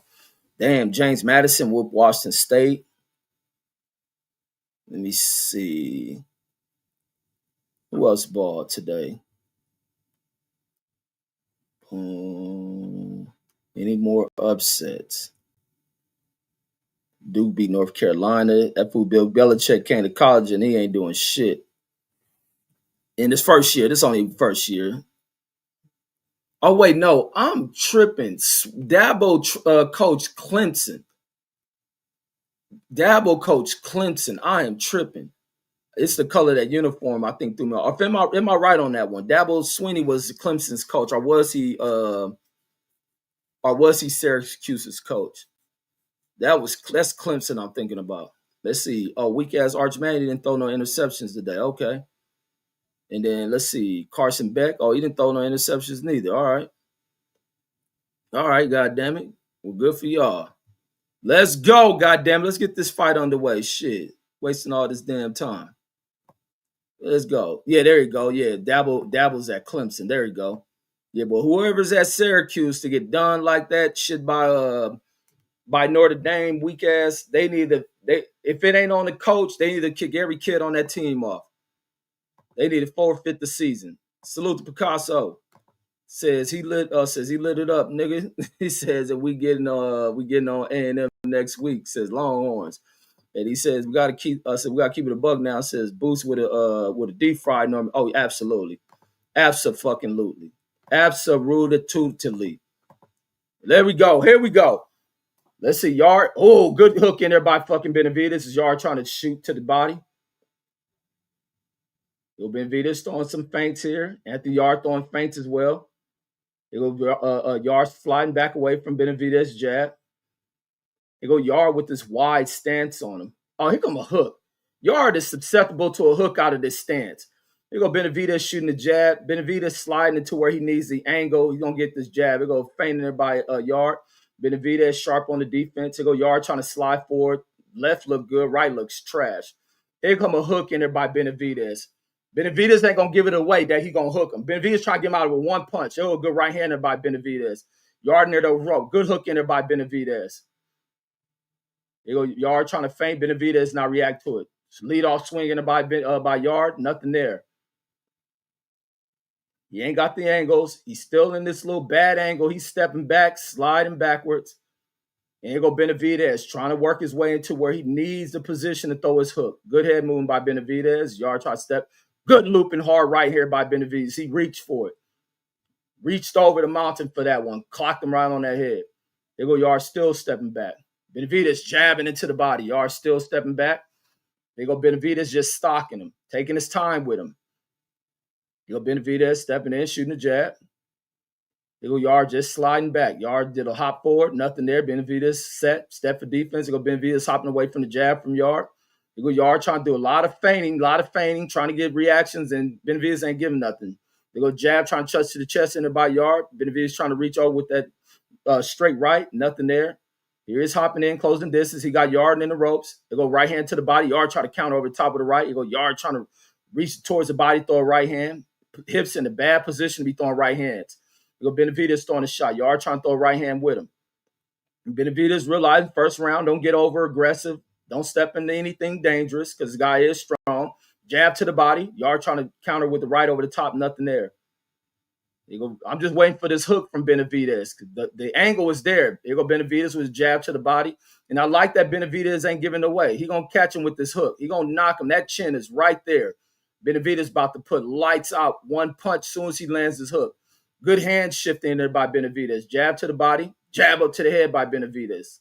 Damn, James Madison whooped Washington State. Let me see. Who else balled today? Any more upsets? Duke beat North Carolina. That fool Bill Belichick came to college and he ain't doing shit. In his first year. This only first year. Oh, wait, no. I'm tripping. Dabo coach Clemson. Dabo coach Clemson. I am tripping. It's the color of that uniform, I think, threw me off. Am I right on that one? Dabo Sweeney was Clemson's coach, or was he Syracuse's coach? That's Clemson I'm thinking about. Let's see. Oh, weak ass Arch Manning didn't throw no interceptions today. Okay. And then let's see. Carson Beck. Oh, he didn't throw no interceptions neither. All right. All right, God damn it. Well, good for y'all. Let's go, God damn it. Let's get this fight underway. Shit. Wasting all this damn time. Let's go. Yeah, there you go. Yeah, Dabble's at Clemson. There you go. Yeah, but whoever's at Syracuse to get done like that shit by Notre Dame, weak ass, if it ain't on the coach, they need to kick every kid on that team off. They need to forfeit the season. Salute to Picasso. Says he lit it up, nigga. He says that we getting on A&M next week. Says Longhorns. And he says we gotta keep it a bug now. Says Boost with a deep fried normal. Oh, absolutely. Absolutely. Absolutely. There we go. Here we go. Let's see. Yard. Oh, good hook in there by fucking Benavidez. This is Yard trying to shoot to the body. Benavidez throwing some feints here. Anthony Yard throwing feints as well. It will Yard sliding back away from Benavidez jab. They go Yard with this wide stance on him. Oh, here come a hook. Yard is susceptible to a hook out of this stance. Here go Benavidez shooting the jab. Benavidez sliding into where he needs the angle. He's going to get this jab. Here go feinting there by Yard. Benavidez sharp on the defense. Here go Yard trying to slide forward. Left look good. Right looks trash. Here come a hook in there by Benavidez. Benavidez ain't going to give it away that he going to hook him. Benavidez trying to get him out with one punch. Here go a good right hander by Benavidez. Yard near the rope. Good hook in there by Benavidez. They go Yard trying to feint. Benavidez not react to it. Lead off swinging by Yard. Nothing there. He ain't got the angles. He's still in this little bad angle. He's stepping back, sliding backwards. And here go Benavidez trying to work his way into where he needs the position to throw his hook. Good head moving by Benavidez. Yard try to step. Good looping hard right here by Benavidez. He reached for it. Reached over the mountain for that one. Clocked him right on that head. There go Yard still stepping back. Benavidez jabbing into the body. Yard still stepping back. They go Benavidez just stalking him, taking his time with him. You go Benavidez stepping in, shooting a jab. They go Yard just sliding back. Yard did a hop forward, nothing there. Benavidez set, step for defense. They go Benavidez hopping away from the jab from Yard. They go Yard trying to do a lot of feigning, trying to get reactions, and Benavidez ain't giving nothing. They go jab, trying to touch to the chest in there by Yard. Benavidez trying to reach over with that straight right, nothing there. Here is hopping in, closing distance. He got Yard in the ropes. They go right hand to the body. Yard try to counter over the top of the right. You go Yard trying to reach towards the body, throw a right hand. Hips in a bad position to be throwing right hands. You go Benavidez throwing a shot. Yard trying to throw a right hand with him. And Benavidez realizing first round, don't get over aggressive. Don't step into anything dangerous because the guy is strong. Jab to the body. Yard trying to counter with the right over the top. Nothing there. You go, I'm just waiting for this hook from Benavidez. The angle is there. There go Benavidez with his jab to the body. And I like that Benavidez ain't giving away. He going to catch him with this hook. He going to knock him. That chin is right there. Benavidez about to put lights out. One punch as soon as he lands his hook. Good hand shifting there by Benavidez. Jab to the body. Jab up to the head by Benavidez.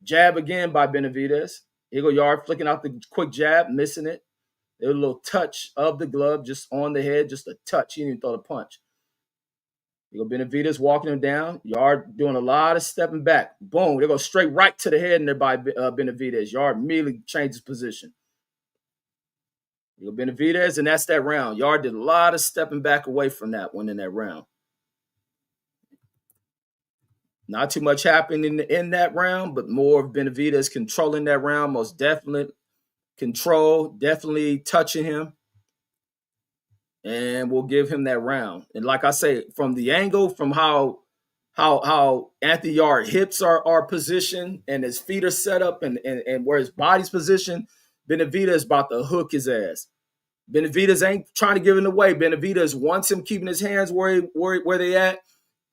Jab again by Benavidez. Here go Yard flicking out the quick jab, missing it. There's a little touch of the glove just on the head, just a touch. He didn't even throw the punch. You go Benavidez walking him down. Yard doing a lot of stepping back. Boom. They go straight right to the head in there by Benavidez. Yard immediately changes position. You go Benavidez, and that's that round. Yard did a lot of stepping back away from that one in that round. Not too much happened in that round, but more of Benavidez controlling that round. Most definitely control, definitely touching him. And we'll give him that round. And like I say, from the angle, from how Anthony Yard hips are positioned and his feet are set up and where his body's positioned, Benavidez about to hook his ass. Benavidez ain't trying to give it away. Benavidez wants him keeping his hands where they at.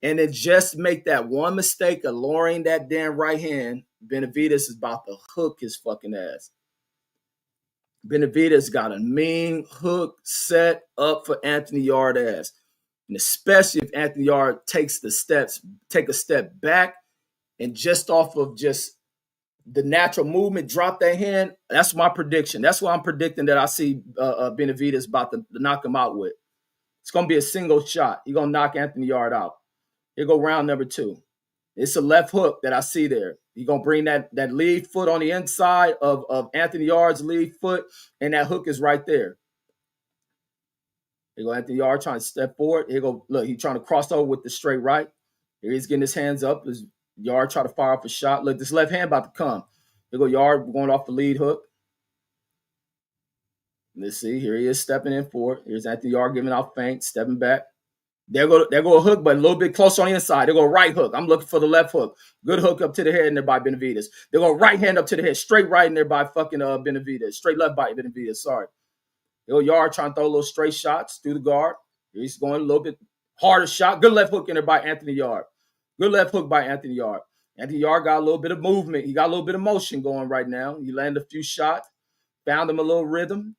And then just make that one mistake of lowering that damn right hand, Benavidez is about to hook his fucking ass. Benavidez got a mean hook set up for Anthony Yard ass. And especially if Anthony Yard take a step back and just off of just the natural movement, drop that hand. That's my prediction. That's what I'm predicting that I see Benavidez about to knock him out with. It's going to be a single shot. He's going to knock Anthony Yard out. Here go round number 2. It's a left hook that I see there. He's going to bring that lead foot on the inside of Anthony Yard's lead foot, and that hook is right there. Here go Anthony Yard trying to step forward. Here go, look, he's trying to cross over with the straight right. Here he's getting his hands up. His Yard try to fire off a shot. Look, this left hand about to come. Here go Yard going off the lead hook. Let's see. Here he is stepping in forward. Here's Anthony Yard giving out feint, stepping back. There go a hook, but a little bit closer on the inside. They go right hook. I'm looking for the left hook. Good hook up to the head in there by Benavidez. They go right hand up to the head, straight right in there by fucking Benavidez. Straight left by Benavidez. Sorry. They go Yard trying to throw a little straight shots through the guard. He's going a little bit harder shot. Good left hook in there by Anthony Yard. Good left hook by Anthony Yard. Anthony Yard got a little bit of movement. He got a little bit of motion going right now. He landed a few shots, found him a little rhythm.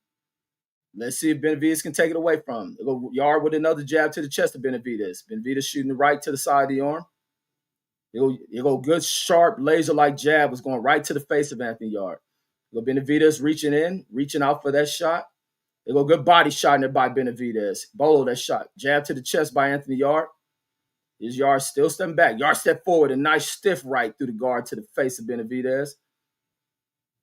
Let's see if Benavidez can take it away from him. Go Yard with another jab to the chest of Benavidez. Benavidez shooting the right to the side of the arm. You go good, sharp, laser-like jab was going right to the face of Anthony Yard. Go Benavidez reaching in, reaching out for that shot. They go good body shot in there by Benavidez. Bolo that shot. Jab to the chest by Anthony Yard. His Yard still stepping back. Yard step forward. A nice stiff right through the guard to the face of Benavidez.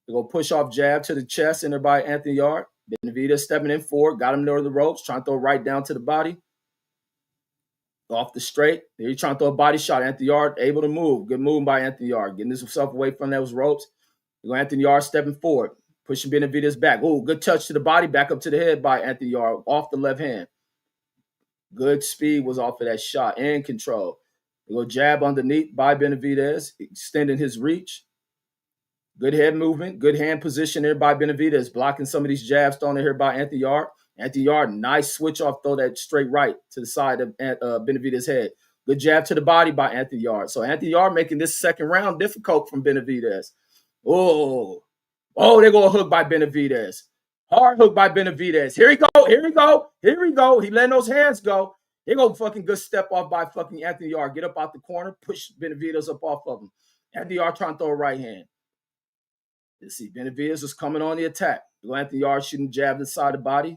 They go push off jab to the chest, entered by Anthony Yard. Benavidez stepping in forward, got him near the ropes, trying to throw right down to the body. Off the straight. There he's trying to throw a body shot. Anthony Yard able to move. Good move by Anthony Yard. Getting himself away from those ropes. Anthony Yard stepping forward. Pushing Benavidez back. Oh, good touch to the body. Back up to the head by Anthony Yard. Off the left hand. Good speed was off of that shot and control. They go jab underneath by Benavidez, extending his reach. Good head movement. Good hand position there by Benavidez. Blocking some of these jabs thrown in here by Anthony Yard. Anthony Yard, nice switch off, throw that straight right to the side of Benavidez's head. Good jab to the body by Anthony Yard. So Anthony Yard making this second round difficult from Benavidez. Oh, they go a hook by Benavidez. Hard hook by Benavidez. Here he go. He letting those hands go. Here go fucking good step off by fucking Anthony Yard. Get up out the corner, push Benavidez up off of him. Anthony Yard trying to throw a right hand. Let's see, Benavidez was coming on the attack. Anthony Yard shooting jab to the side of the body.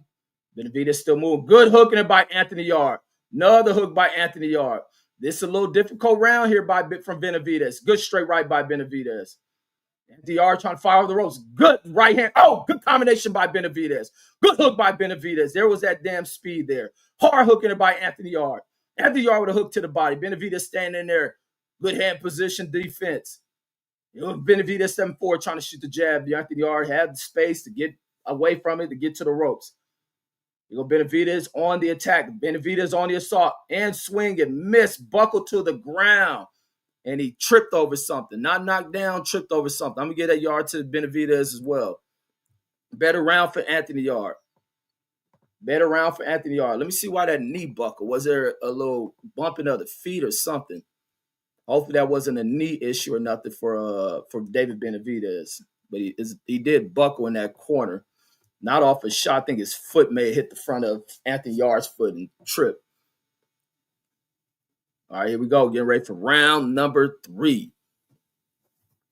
Benavidez still moving. Good hook in it by Anthony Yard. Another hook by Anthony Yard. This is a little difficult round here from Benavidez. Good straight right by Benavidez. Anthony Yard trying to fire over the ropes. Good right hand. Oh, good combination by Benavidez. Good hook by Benavidez. There was that damn speed there. Hard hooking it by Anthony Yard. Anthony Yard with a hook to the body. Benavidez standing there. Good hand position defense. Benavidez stepping forward trying to shoot the jab. Anthony Yard had the space to get away from it to get to the ropes. Benavidez on the attack. Benavidez on the assault and swing and miss. Buckled to the ground. And he tripped over something. Not knocked down, tripped over something. I'm going to get that Yard to Benavidez as well. Better round for Anthony Yard. Let me see why that knee buckle. Was there a little bumping of the feet or something? Hopefully that wasn't a knee issue or nothing for David Benavidez. But he did buckle in that corner. Not off a shot. I think his foot may have hit the front of Anthony Yard's foot and tripped. All right, here we go. Getting ready for round number 3.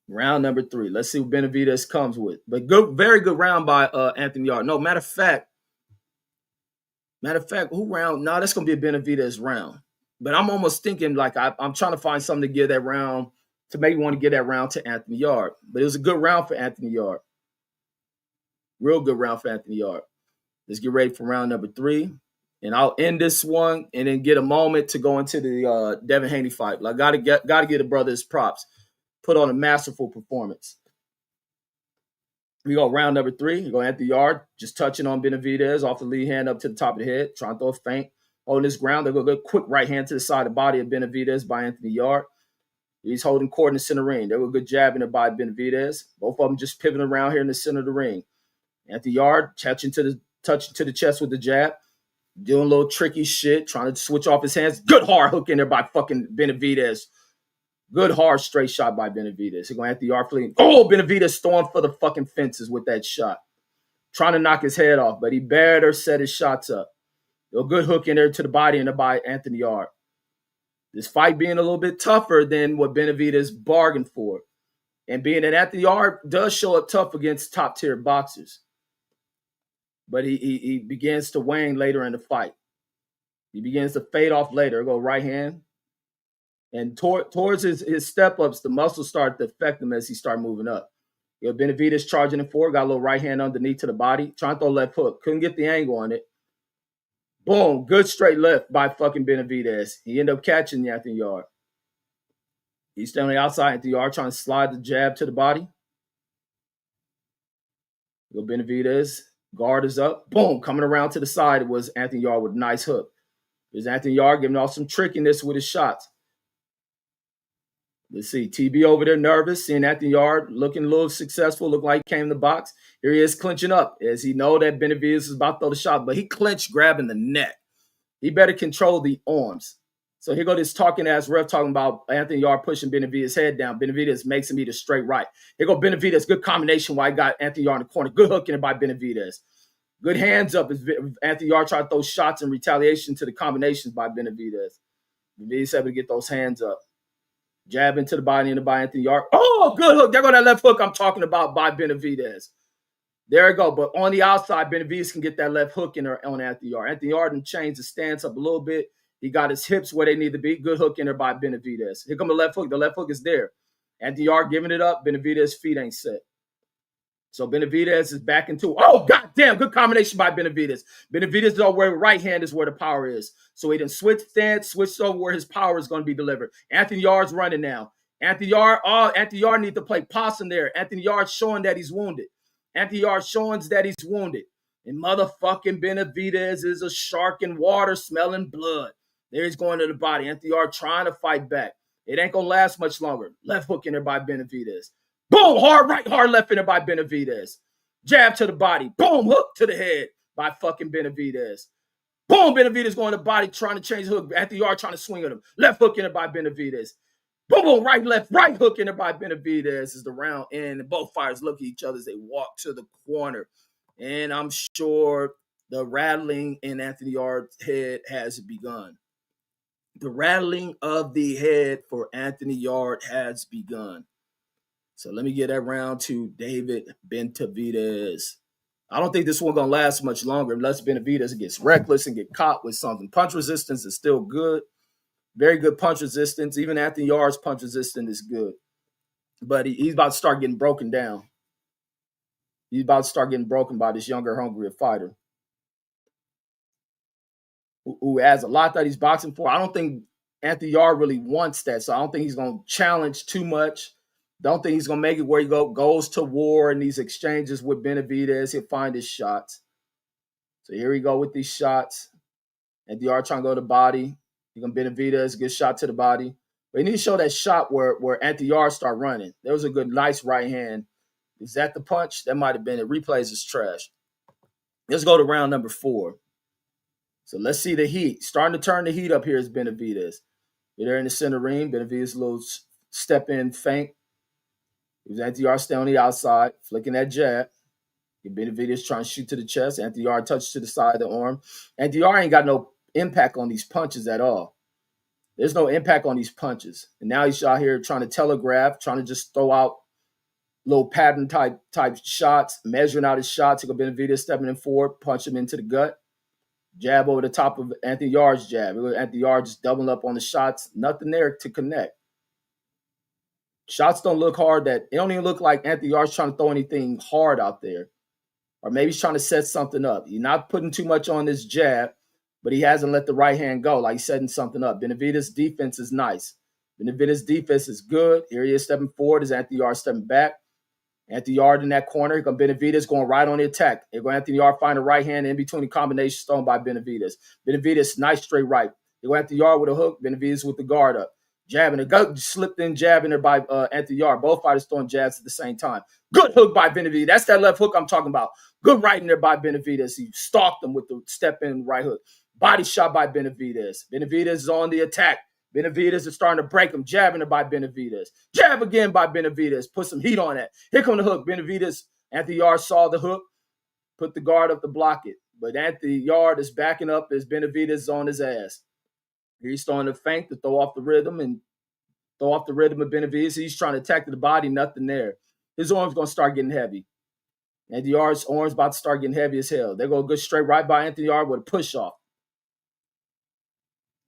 Let's see what Benavidez comes with. But very good round by Anthony Yard. No, matter of fact, who round? No, that's going to be a Benavidez round. But I'm almost thinking like I'm trying to find something to give that round, to maybe want to give that round to Anthony Yard. But it was a good round for Anthony Yard. Real good round for Anthony Yard. Let's get ready for round number 3. And I'll end this one and then get a moment to go into the Devin Haney fight. Like, gotta get the brother his props. Put on a masterful performance. We go round number 3. You go Anthony Yard, just touching on Benavidez off the lead hand up to the top of the head, trying to throw a feint. Holding his ground. They'll go good quick right hand to the side of the body of Benavidez by Anthony Yard. He's holding court in the center ring. They were good jabbing it by Benavidez. Both of them just pivoting around here in the center of the ring. Anthony Yard touching to the chest with the jab. Doing a little tricky shit, trying to switch off his hands. Good hard hook in there by fucking Benavidez. Good hard straight shot by Benavidez. He's going Anthony Yard fleeing. Oh, Benavidez throwing for the fucking fences with that shot. Trying to knock his head off, but he better set his shots up. A good hook in there to the body and by Anthony Yard. This fight being a little bit tougher than what Benavidez bargained for. And being that Anthony Yard does show up tough against top-tier boxers. But he begins to wane later in the fight. He begins to fade off later. Go right hand. And towards his step-ups, the muscles start to affect him as he start moving up. Benavidez charging him forward. Got a little right hand underneath to the body. Trying to throw left hook. Couldn't get the angle on it. Boom. Good straight left by fucking Benavidez. He ended up catching Anthony Yard. He's standing on the outside. Anthony Yard trying to slide the jab to the body. Benavidez. Guard is up. Boom. Coming around to the side, it was Anthony Yard with a nice hook. There's Anthony Yard giving off some trickiness with his shots. Let's see. TB over there nervous. Seeing Anthony Yard looking a little successful. Looked like he came in the box. Here he is clinching up as he know that Benavidez is about to throw the shot. But he clinched grabbing the neck. He better control the arms. So here go this talking ass ref talking about Anthony Yard pushing Benavidez's head down. Benavidez makes him eat a straight right. Here go Benavidez. Good combination while he got Anthony Yard in the corner. Good hooking it by Benavidez. Good hands up as Anthony Yard tried to throw shots in retaliation to the combinations by Benavidez. Benavidez able to get those hands up. Jab into the body and by Anthony Yard. Oh, good hook. There go that left hook I'm talking about by Benavidez. There you go. But on the outside, Benavidez can get that left hook in there on Anthony Yard. Anthony Yard changed the stance up a little bit. He got his hips where they need to be. Good hook in there by Benavidez. Here come the left hook. The left hook is there. Anthony Yarde giving it up. Benavidez' feet ain't set. So Benavidez is back into, oh, goddamn, good combination by Benavidez. Benavidez knows where right hand is where the power is. So he done switched over where his power is going to be delivered. Anthony Yarde's running now. Anthony Yarde needs to play possum there. Anthony Yarde showing that he's wounded. Anthony Yarde showing that he's wounded. And motherfucking Benavidez is a shark in water smelling blood. There he's going to the body. Anthony Yarde trying to fight back. It ain't going to last much longer. Left hook in there by Benavidez. Boom, hard right, hard left in there by Benavidez. Jab to the body. Boom, hook to the head by fucking Benavidez. Boom, Benavidez going to the body, trying to change the hook. Anthony Yarde trying to swing at him. Left hook in there by Benavidez. Boom, boom, right, left, right hook in there by Benavidez as the round end. And both fighters look at each other as they walk to the corner. And I'm sure the rattling in Anthony Yarde's head has begun. The rattling of the head for Anthony Yarde has begun. So let me get that round to David Benavidez. I don't think this one going to last much longer unless Benavidez gets reckless and get caught with something. Punch resistance is still good. Very good punch resistance. Even Anthony Yarde's punch resistance is good. But he's about to start getting broken down. He's about to start getting broken by this younger, hungrier fighter who has a lot that he's boxing for. I don't think Anthony Yarde really wants that, so I don't think he's going to challenge too much. Don't think he's going to make it where he goes to war in these exchanges with Benavidez. He'll find his shots. So here we go with these shots. Anthony Yarde trying to go to the body. You're going to Benavidez, good shot to the body. But he need to show that shot where Anthony Yarde start running. There was a good, nice right hand. Is that the punch? That might have been it. Replays is trash. Let's go to round number 4. So let's see the heat. Starting to turn the heat up here is Benavidez. You're there in the center ring. Benavidez' little step-in feint. Anthony Yarde stay on the outside, flicking that jab. Benavidez trying to shoot to the chest. Anthony Yarde touches to the side of the arm. Anthony Yarde ain't got no impact on these punches at all. There's no impact on these punches. And now he's out here trying to telegraph, trying to just throw out little pattern type shots, measuring out his shots. Benavidez stepping in forward, punch him into the gut. Jab over the top of Anthony Yarde's jab. Anthony Yarde just doubling up on the shots. Nothing there to connect. Shots don't look hard. It don't even look like Anthony Yarde's trying to throw anything hard out there. Or maybe he's trying to set something up. He's not putting too much on this jab, but he hasn't let the right hand go, like he's setting something up. Benavidez' defense is nice. Benavidez' defense is good. Here he is stepping forward as Anthony Yarde stepping back. Anthony Yarde in that corner. Here comes Benavidez going right on the attack. Here goes Anthony Yarde find a right hand in between the combination thrown by Benavidez. Benavidez, nice straight right. Here goes Anthony Yarde with a hook. Benavidez with the guard up. Jabbing it. Slipped in jabbing there by Anthony Yarde. Both fighters throwing jabs at the same time. Good hook by Benavidez. That's that left hook I'm talking about. Good right in there by Benavidez. He stalked him with the step-in right hook. Body shot by Benavidez. Benavidez is on the attack. Benavidez is starting to break him. Jabbing it by Benavidez. Jab again by Benavidez. Put some heat on that. Here come the hook. Benavidez, Anthony Yarde saw the hook. Put the guard up to block it. But Anthony Yarde is backing up as Benavidez is on his ass. He's starting to feint to throw off the rhythm of Benavidez. He's trying to attack to the body, nothing there. His arm's going to start getting heavy. Anthony Yarde's arm's about to start getting heavy as hell. They go good straight right by Anthony Yarde with a push-off.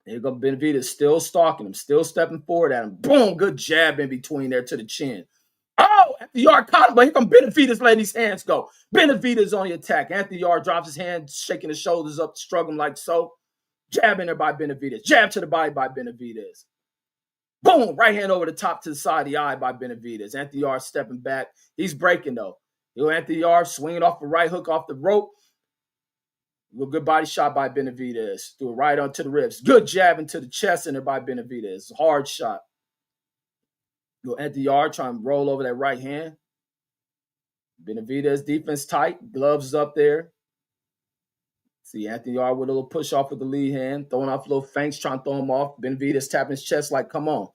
Here goes Benavidez still stalking him, still stepping forward at him. Boom, good jab in between there to the chin. Oh, Anthony Yarde caught him, but here comes Benavidez letting his hands go. Benavidez on the attack. Anthony Yarde drops his hand, shaking his shoulders up, struggling like so. Jab in there by Benavidez. Jab to the body by Benavidez. Boom! Right hand over the top to the side of the eye by Benavidez. Anthony Yarde stepping back. He's breaking, though. Anthony Yarde swinging off a right hook off the rope. Good body shot by Benavidez. Threw it right onto the ribs. Good jab into the chest in there by Benavidez. Hard shot. Anthony Yarde trying to roll over that right hand. Benavidez defense tight. Gloves up there. See Anthony Yarde with a little push off with the lead hand, throwing off little feints, trying to throw him off. Benavidez tapping his chest like, come on.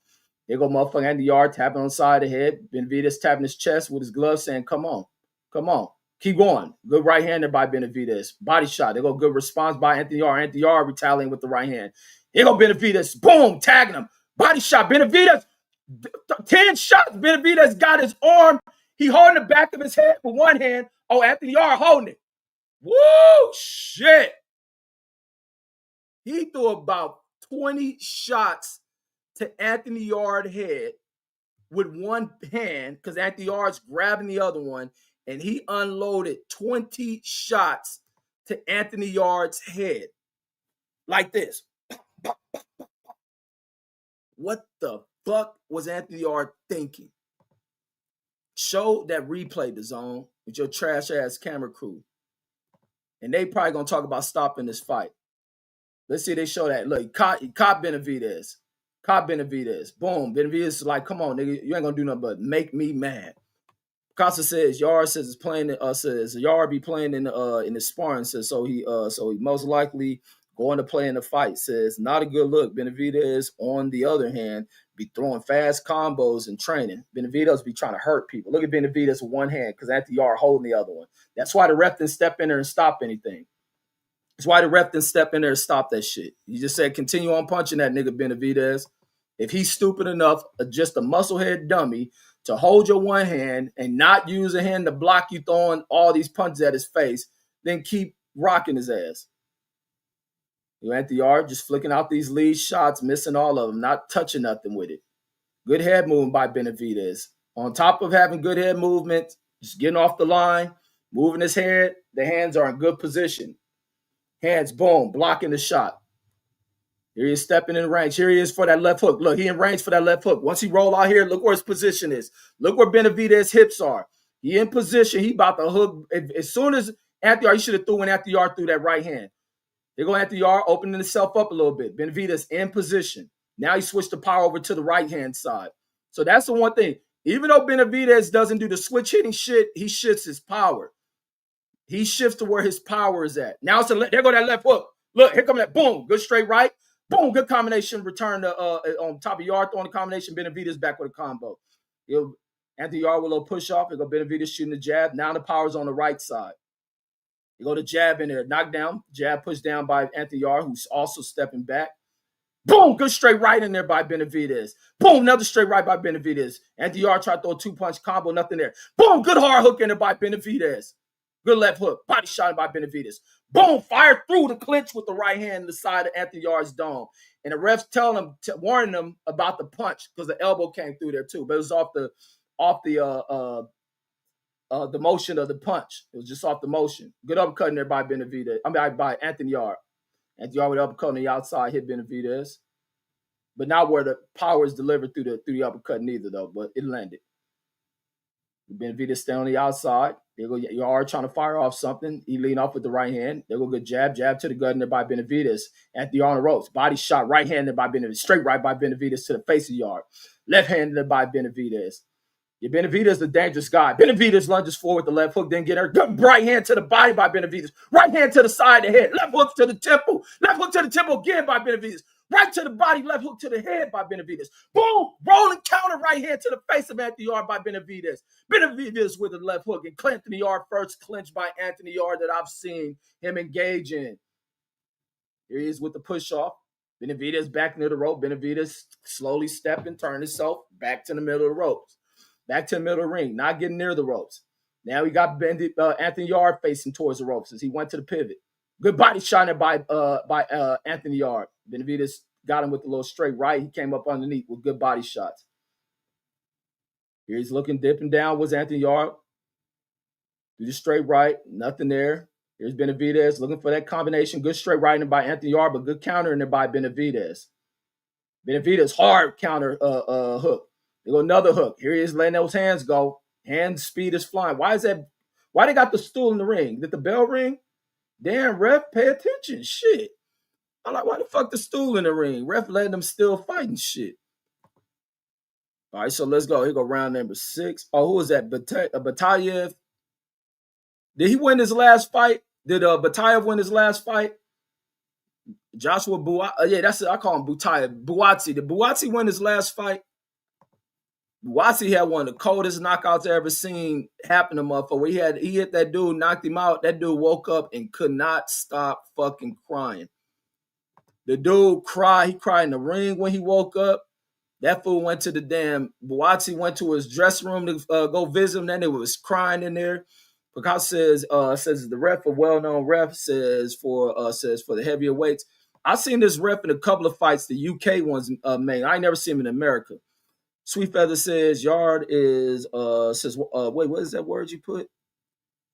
Here go motherfucker Anthony Yarde tapping on the side of the head. Benavidez tapping his chest with his glove saying, come on. Come on. Keep going. Good right hander by Benavidez. Body shot. There go good response by Anthony Yarde. Anthony Yarde retaliating with the right hand. Here go Benavidez. Boom. Tagging him. Body shot. Benavidez. 10 shots. Benavidez got his arm. He holding the back of his head with one hand. Oh, Anthony Yarde holding it. Woo! Shit. He threw about 20 shots to Anthony Yard head with one hand because Anthony Yard's grabbing the other one, and he unloaded 20 shots to Anthony Yard's head like this. What the fuck was Anthony Yard thinking? Show that replay, the zone, with your trash ass camera crew. And they probably gonna talk about stopping this fight. Let's see, they show that. Look, caught Benavidez. Caught Benavidez. Boom. Benavidez is like, come on, nigga, you ain't gonna do nothing but make me mad. Casa says Yard says it's playing. Says Yard be playing in the sparring. Says so he most likely going to play in the fight. Says not a good look. Benavidez, on the other hand, be throwing fast combos and training. Benavidez be trying to hurt people. Look at Benavidez with one hand because Anthony Yard holding the other one. That's why the ref didn't step in there and stop anything. That's why the ref didn't step in there and stop that shit. He just said continue on punching that nigga Benavidez. If he's stupid enough, just a musclehead dummy, to hold your one hand and not use a hand to block you throwing all these punches at his face, then keep rocking his ass. You at the yard, just flicking out these lead shots, missing all of them, not touching nothing with it. Good head movement by Benavidez. On top of having good head movement, just getting off the line, moving his head, the hands are in good position. Hands, boom, blocking the shot. Here he is stepping in range. Here he is for that left hook. Look, he in range for that left hook. Once he roll out here, look where his position is. Look where Benavidez's hips are. He in position. He about to hook. As soon as Anthony Yard, he should have threw in Anthony Yard through that right hand. They go Anthony Yard, opening himself up a little bit. Benavidez in position. Now he switched the power over to the right-hand side. So that's the one thing. Even though Benavidez doesn't do the switch hitting shit, he shifts his power. He shifts to where his power is at. Now there go that left hook. Look, here come that boom. Good straight right. Boom, good combination. Return to on top of Yard, throwing the combination. Benavidez back with a combo. Anthony Yard with a little push off. They go Benavidez shooting the jab. Now the power's on the right side. You go to jab in there. Knock down. Jab pushed down by Anthony Yard, who's also stepping back. Boom, good straight right in there by Benavidez. Boom, another straight right by Benavidez. Anthony Yard tried to throw a two-punch combo, nothing there. Boom, good hard hook in there by Benavidez. Good left hook. Body shot by Benavidez. Boom, fire through the clinch with the right hand in the side of Anthony Yard's dome. And the refs warning him about the punch because the elbow came through there too. But it was off the motion of the punch. It was just off the motion. Good uppercut in there by Benavidez. By Anthony Yard. Anthony Yard with the uppercut on the outside hit Benavidez. But not where the power is delivered through the uppercut neither though, but it landed. Benavidez stay on the outside. They go Yard trying to fire off something. He lean off with the right hand. They go good jab to the gut in there by Benavidez. Anthony Yard on the ropes. Body shot right-handed by Benavidez. Straight right by Benavidez to the face of Yard. Left-handed by Benavidez. Benavidez the dangerous guy. Benavidez lunges forward, the left hook, then get her. Good right hand to the body by Benavidez. Right hand to the side of the head. Left hook to the temple. Left hook to the temple again by Benavidez. Right to the body, left hook to the head by Benavidez. Boom! Rolling counter right hand to the face of Anthony Yard by Benavidez. Benavidez with the left hook. And Anthony Yard first clinch by Anthony Yard that I've seen him engage in. Here he is with the push-off. Benavidez back near the rope. Benavidez slowly stepping, turn himself back to the middle of the ropes. Back to the middle of the ring, not getting near the ropes. Now he got Anthony Yard facing towards the ropes as he went to the pivot. Good body shot by Anthony Yard. Benavidez got him with a little straight right. He came up underneath with good body shots. Here he's looking, dipping down was Anthony Yard. Do the straight right, nothing there. Here's Benavidez looking for that combination. Good straight right in by Anthony Yard, but good counter in there by Benavidez. Benavidez hard counter hook. They go another hook. Here he is letting those hands go. Hand speed is flying. Why is that? Why they got the stool in the ring? Did the bell ring? Damn, ref, pay attention. Shit. I'm like, why the fuck the stool in the ring? Ref letting them still fighting shit. All right, so let's go. Here go round number 6. Oh, who is that? Batayev. Did he win his last fight? Did Batayev win his last fight? Joshua Buatsi. Yeah, that's it. I call him Butayev. Buatsi. Did Buatsi win his last fight? Buatsi had one of the coldest knockouts I ever seen happen to motherfucker. He hit that dude, knocked him out. That dude woke up and could not stop fucking crying. The dude cried. He cried in the ring when he woke up. That fool went to the damn, Buatsi went to his dressing room to go visit him. Then it was crying in there. Because says the ref, a well-known ref, says for the heavier weights, I seen this rep in a couple of fights. The UK ones made. I ain't never seen him in America. Sweet Feather says yard is wait, what is that word you put?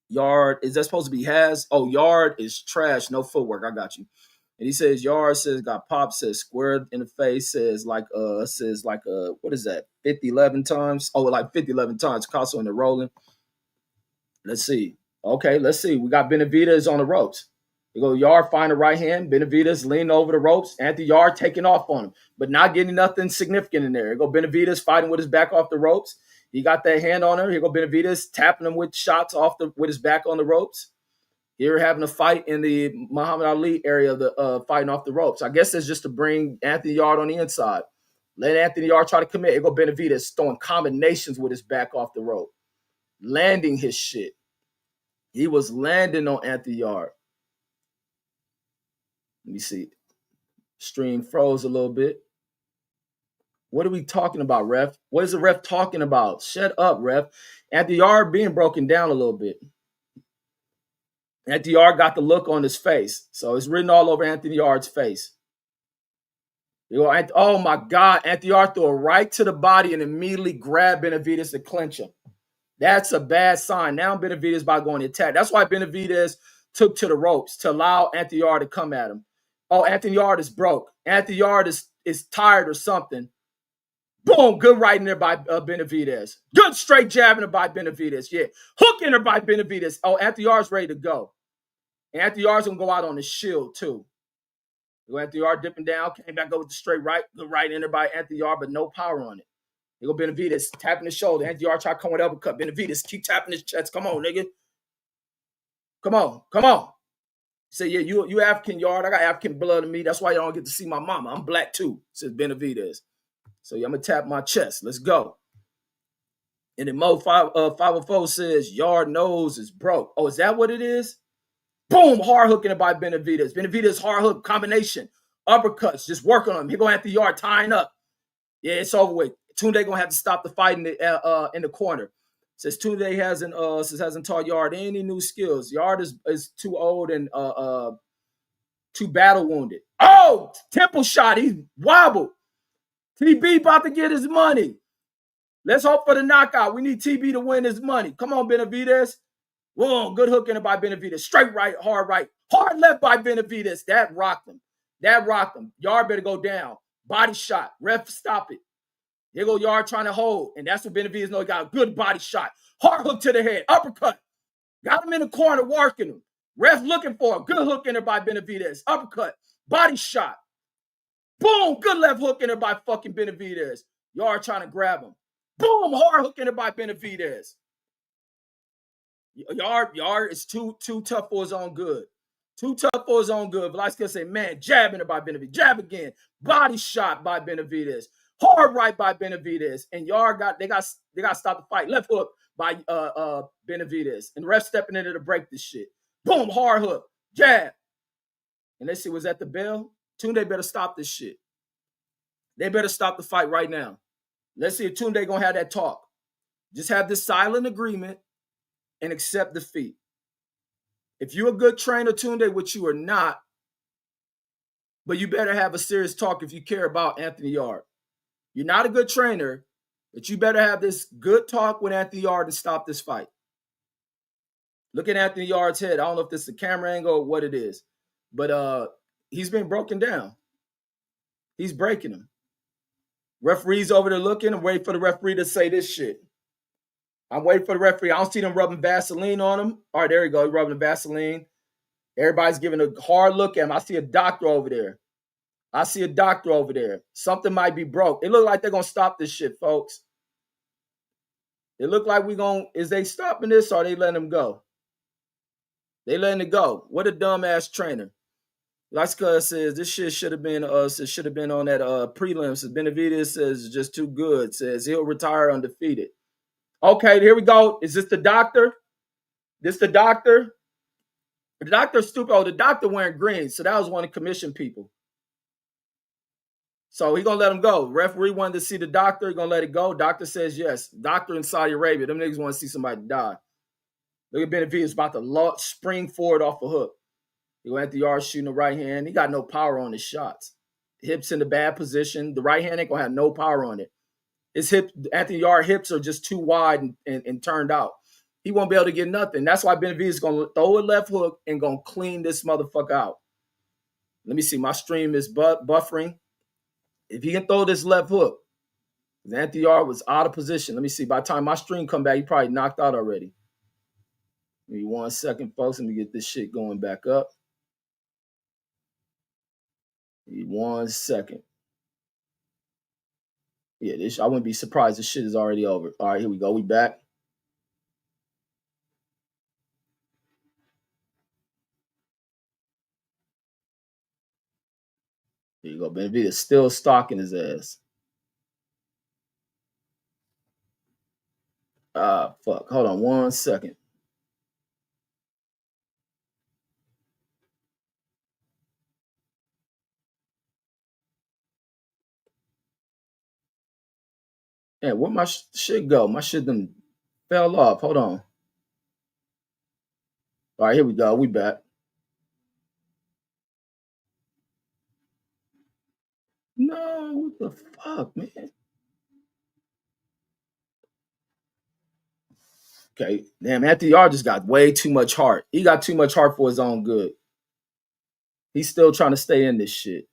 Yard, is that supposed to be has? Oh, yard is trash, no footwork. I got you. And he says yard says got pop, says squared in the face, says what is that? 50, 11 times. Oh, like 50, 11 times. Casso in the rolling. Let's see. Okay, let's see. We got Benavidez on the ropes. You go Yard, find the right hand. Benavidez leaning over the ropes. Anthony Yard taking off on him, but not getting nothing significant in there. You go Benavidez fighting with his back off the ropes. He got that hand on him. Here go Benavidez tapping him with shots with his back on the ropes. Here having a fight in the Muhammad Ali area of the fighting off the ropes. I guess that's just to bring Anthony Yard on the inside. Let Anthony Yard try to commit. Here go Benavidez throwing combinations with his back off the rope, landing his shit. He was landing on Anthony Yard. Let me see. Stream froze a little bit. What are we talking about, ref? What is the ref talking about? Shut up, ref. Anthony Yard being broken down a little bit. Anthony Yard got the look on his face. So it's written all over Anthony Yard's face. You go, oh my God. Anthony Yard threw it right to the body and immediately grabbed Benavidez to clinch him. That's a bad sign. Now Benavidez about going to attack. That's why Benavidez took to the ropes to allow Anthony Yard to come at him. Oh, Anthony Yard is broke. Anthony Yard is tired or something. Boom, good right in there by Benavidez. Good straight jab in there by Benavidez. Yeah, hook in there by Benavidez. Oh, Anthony Yard's ready to go. And Anthony Yard's going to go out on the shield too. Anthony Yard dipping down, came back over the straight right. Good right in there by Anthony Yard, but no power on it. You go Benavidez, tapping his shoulder. Anthony Yard try to come with uppercut. Benavidez, keep tapping his chest. Come on, nigga. Come on, come on. Say, yeah, you African, Yard. I got African blood in me. That's why y'all don't get to see my mama. I'm black too, says Benavidez. So yeah, I'm going to tap my chest. Let's go. And then Mo 504 says, Yard nose is broke. Oh, is that what it is? Boom, hard hooking it by Benavidez. Benavidez hard hook combination. Uppercuts, just working on him. Here go Anthony Yard tying up. Yeah, it's over with. Tunde gonna have to stop the fight in the corner. Says Tunde hasn't taught Yard any new skills. Yard is too old and too battle wounded. Oh, temple shot. He wobbled. TB about to get his money. Let's hope for the knockout. We need TB to win his money. Come on, Benavidez. Whoa, good hook in it by Benavidez. Straight right, hard left by Benavidez. That rocked him. Yard better go down. Body shot. Ref, stop it. There go Yard trying to hold. And that's what Benavidez knows. He got a good body shot. Hard hook to the head. Uppercut. Got him in the corner working him. Ref looking for a good hook in there by Benavidez. Uppercut. Body shot. Boom. Good left hook in there by fucking Benavidez. Yard trying to grab him. Boom. Hard hook in there by Benavidez. Yard is too tough for his own good. Too tough for his own good. Velasquez say, man, jabbing it by Benavidez. Jab again. Body shot by Benavidez. Hard right by Benavidez. And Yard they got to stop the fight. Left hook by Benavidez. And the ref stepping in there to break this shit. Boom, hard hook. Jab. And let's see, was that the bell? Tunde better stop this shit. They better stop the fight right now. Let's see if Tunde gonna have that talk. Just have this silent agreement and accept defeat. If you're a good trainer, Tunde, which you are not, but you better have a serious talk if you care about Anthony Yard. You're not a good trainer, but you better have this good talk with Anthony Yard and stop this fight. Look at Anthony Yard's head. I don't know if this is a camera angle or what it is, but he's been broken down. He's breaking him. Referee's over there looking and waiting for the referee to say this shit. I'm waiting for the referee. I don't see them rubbing Vaseline on him. All right, there you go. He's rubbing the Vaseline. Everybody's giving a hard look at him. I see a doctor over there. Something might be broke. It look like they're going to stop this shit, folks. It look like is they stopping this or are they letting him go? They letting it go. What a dumbass trainer. Like Scott says, this shit should have been on that prelims. Benavidez says it's just too good. Says he'll retire undefeated. Okay, here we go. Is this the doctor? The doctor's stupid. Oh, the doctor wearing green. So that was one of the commission people. So he's going to let him go. Referee wanted to see the doctor. He's going to let it go. Doctor says yes. Doctor in Saudi Arabia. Them niggas want to see somebody die. Look at Benavidez about to spring forward off a hook. He went at the yard shooting the right hand. He got no power on his shots. Hips in the bad position. The right hand ain't gonna have no power on it. His hip, Anthony Yard hips are just too wide and turned out. He won't be able to get nothing. That's why Benavidez is gonna throw a left hook and gonna clean this motherfucker out. Let me see. My stream is buffering. If he can throw this left hook, Anthony Yard was out of position. Let me see. By the time my stream come back, he probably knocked out already. Give me 1 second, folks. Let me get this shit going back up. Give me 1 second. Yeah, I wouldn't be surprised. This shit is already over. All right, here we go. We back. Here you go. Benavidez still stalking his ass. Fuck. Hold on 1 second. Man, where my shit go? My shit done fell off. Hold on. All right, here we go. We back. No, what the fuck, man? Okay, damn, Anthony Yard just got way too much heart. He got too much heart for his own good. He's still trying to stay in this shit.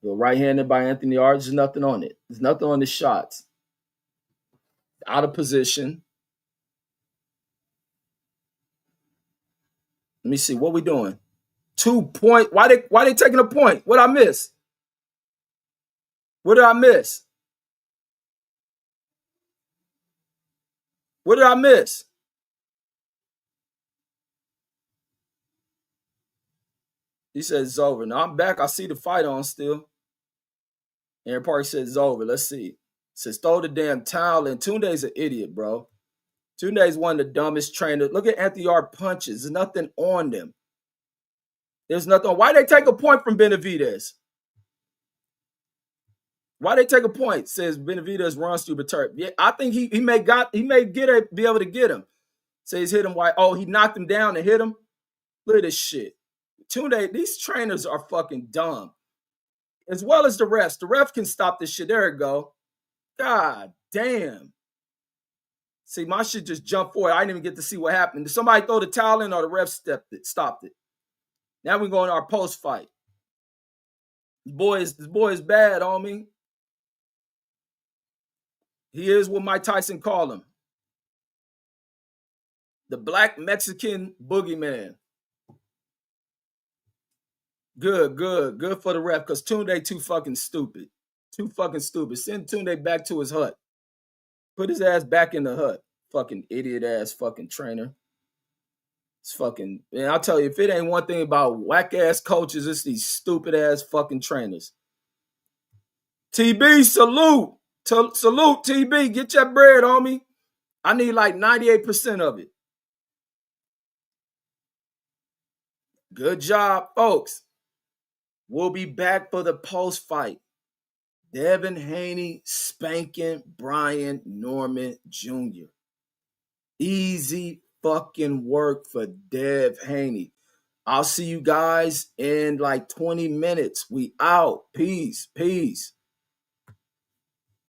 Right-handed by Anthony Yard, there's nothing on it. There's nothing on the shots. Out of position. Let me see. What we doing? 2 point. Why they taking a point? What I miss? What did I miss? What did I miss? He says it's over. Now I'm back. I see the fight on still. Aaron Park says it's over. Let's see. Says throw the damn towel in. Tunde's an idiot, bro. Tunde's one of the dumbest trainers. Look at Anthony Yard punches. There's nothing on them. There's nothing on. Why they take a point from Benavidez? Why they take a point? Says Benavidez runs through the turf. Yeah, I think he may be able to get him. Says hit him. Why? Oh, he knocked him down and hit him. Look at this shit. Tunde, these trainers are fucking dumb. As well as the refs. The ref can stop this shit. There it go. God damn. See, my shit just jumped forward. I didn't even get to see what happened. Did somebody throw the towel in or the ref stopped it? Now we go in our post fight. This boy is bad, homie. He is what Mike Tyson called him. The black Mexican boogeyman. Good for the ref, because Tunde too fucking stupid. Too fucking stupid. Send Tunde back to his hut. Put his ass back in the hut. Fucking idiot ass fucking trainer. It's fucking, man, I'll tell you, if it ain't one thing about whack ass coaches, it's these stupid ass fucking trainers. TB, salute. Salute, TB. Get your bread, homie. I need like 98% of it. Good job, folks. We'll be back for the post fight. Devin Haney spanking Brian Norman Jr. Easy fucking work for Dev Haney. I'll see you guys in like 20 minutes. We out. Peace.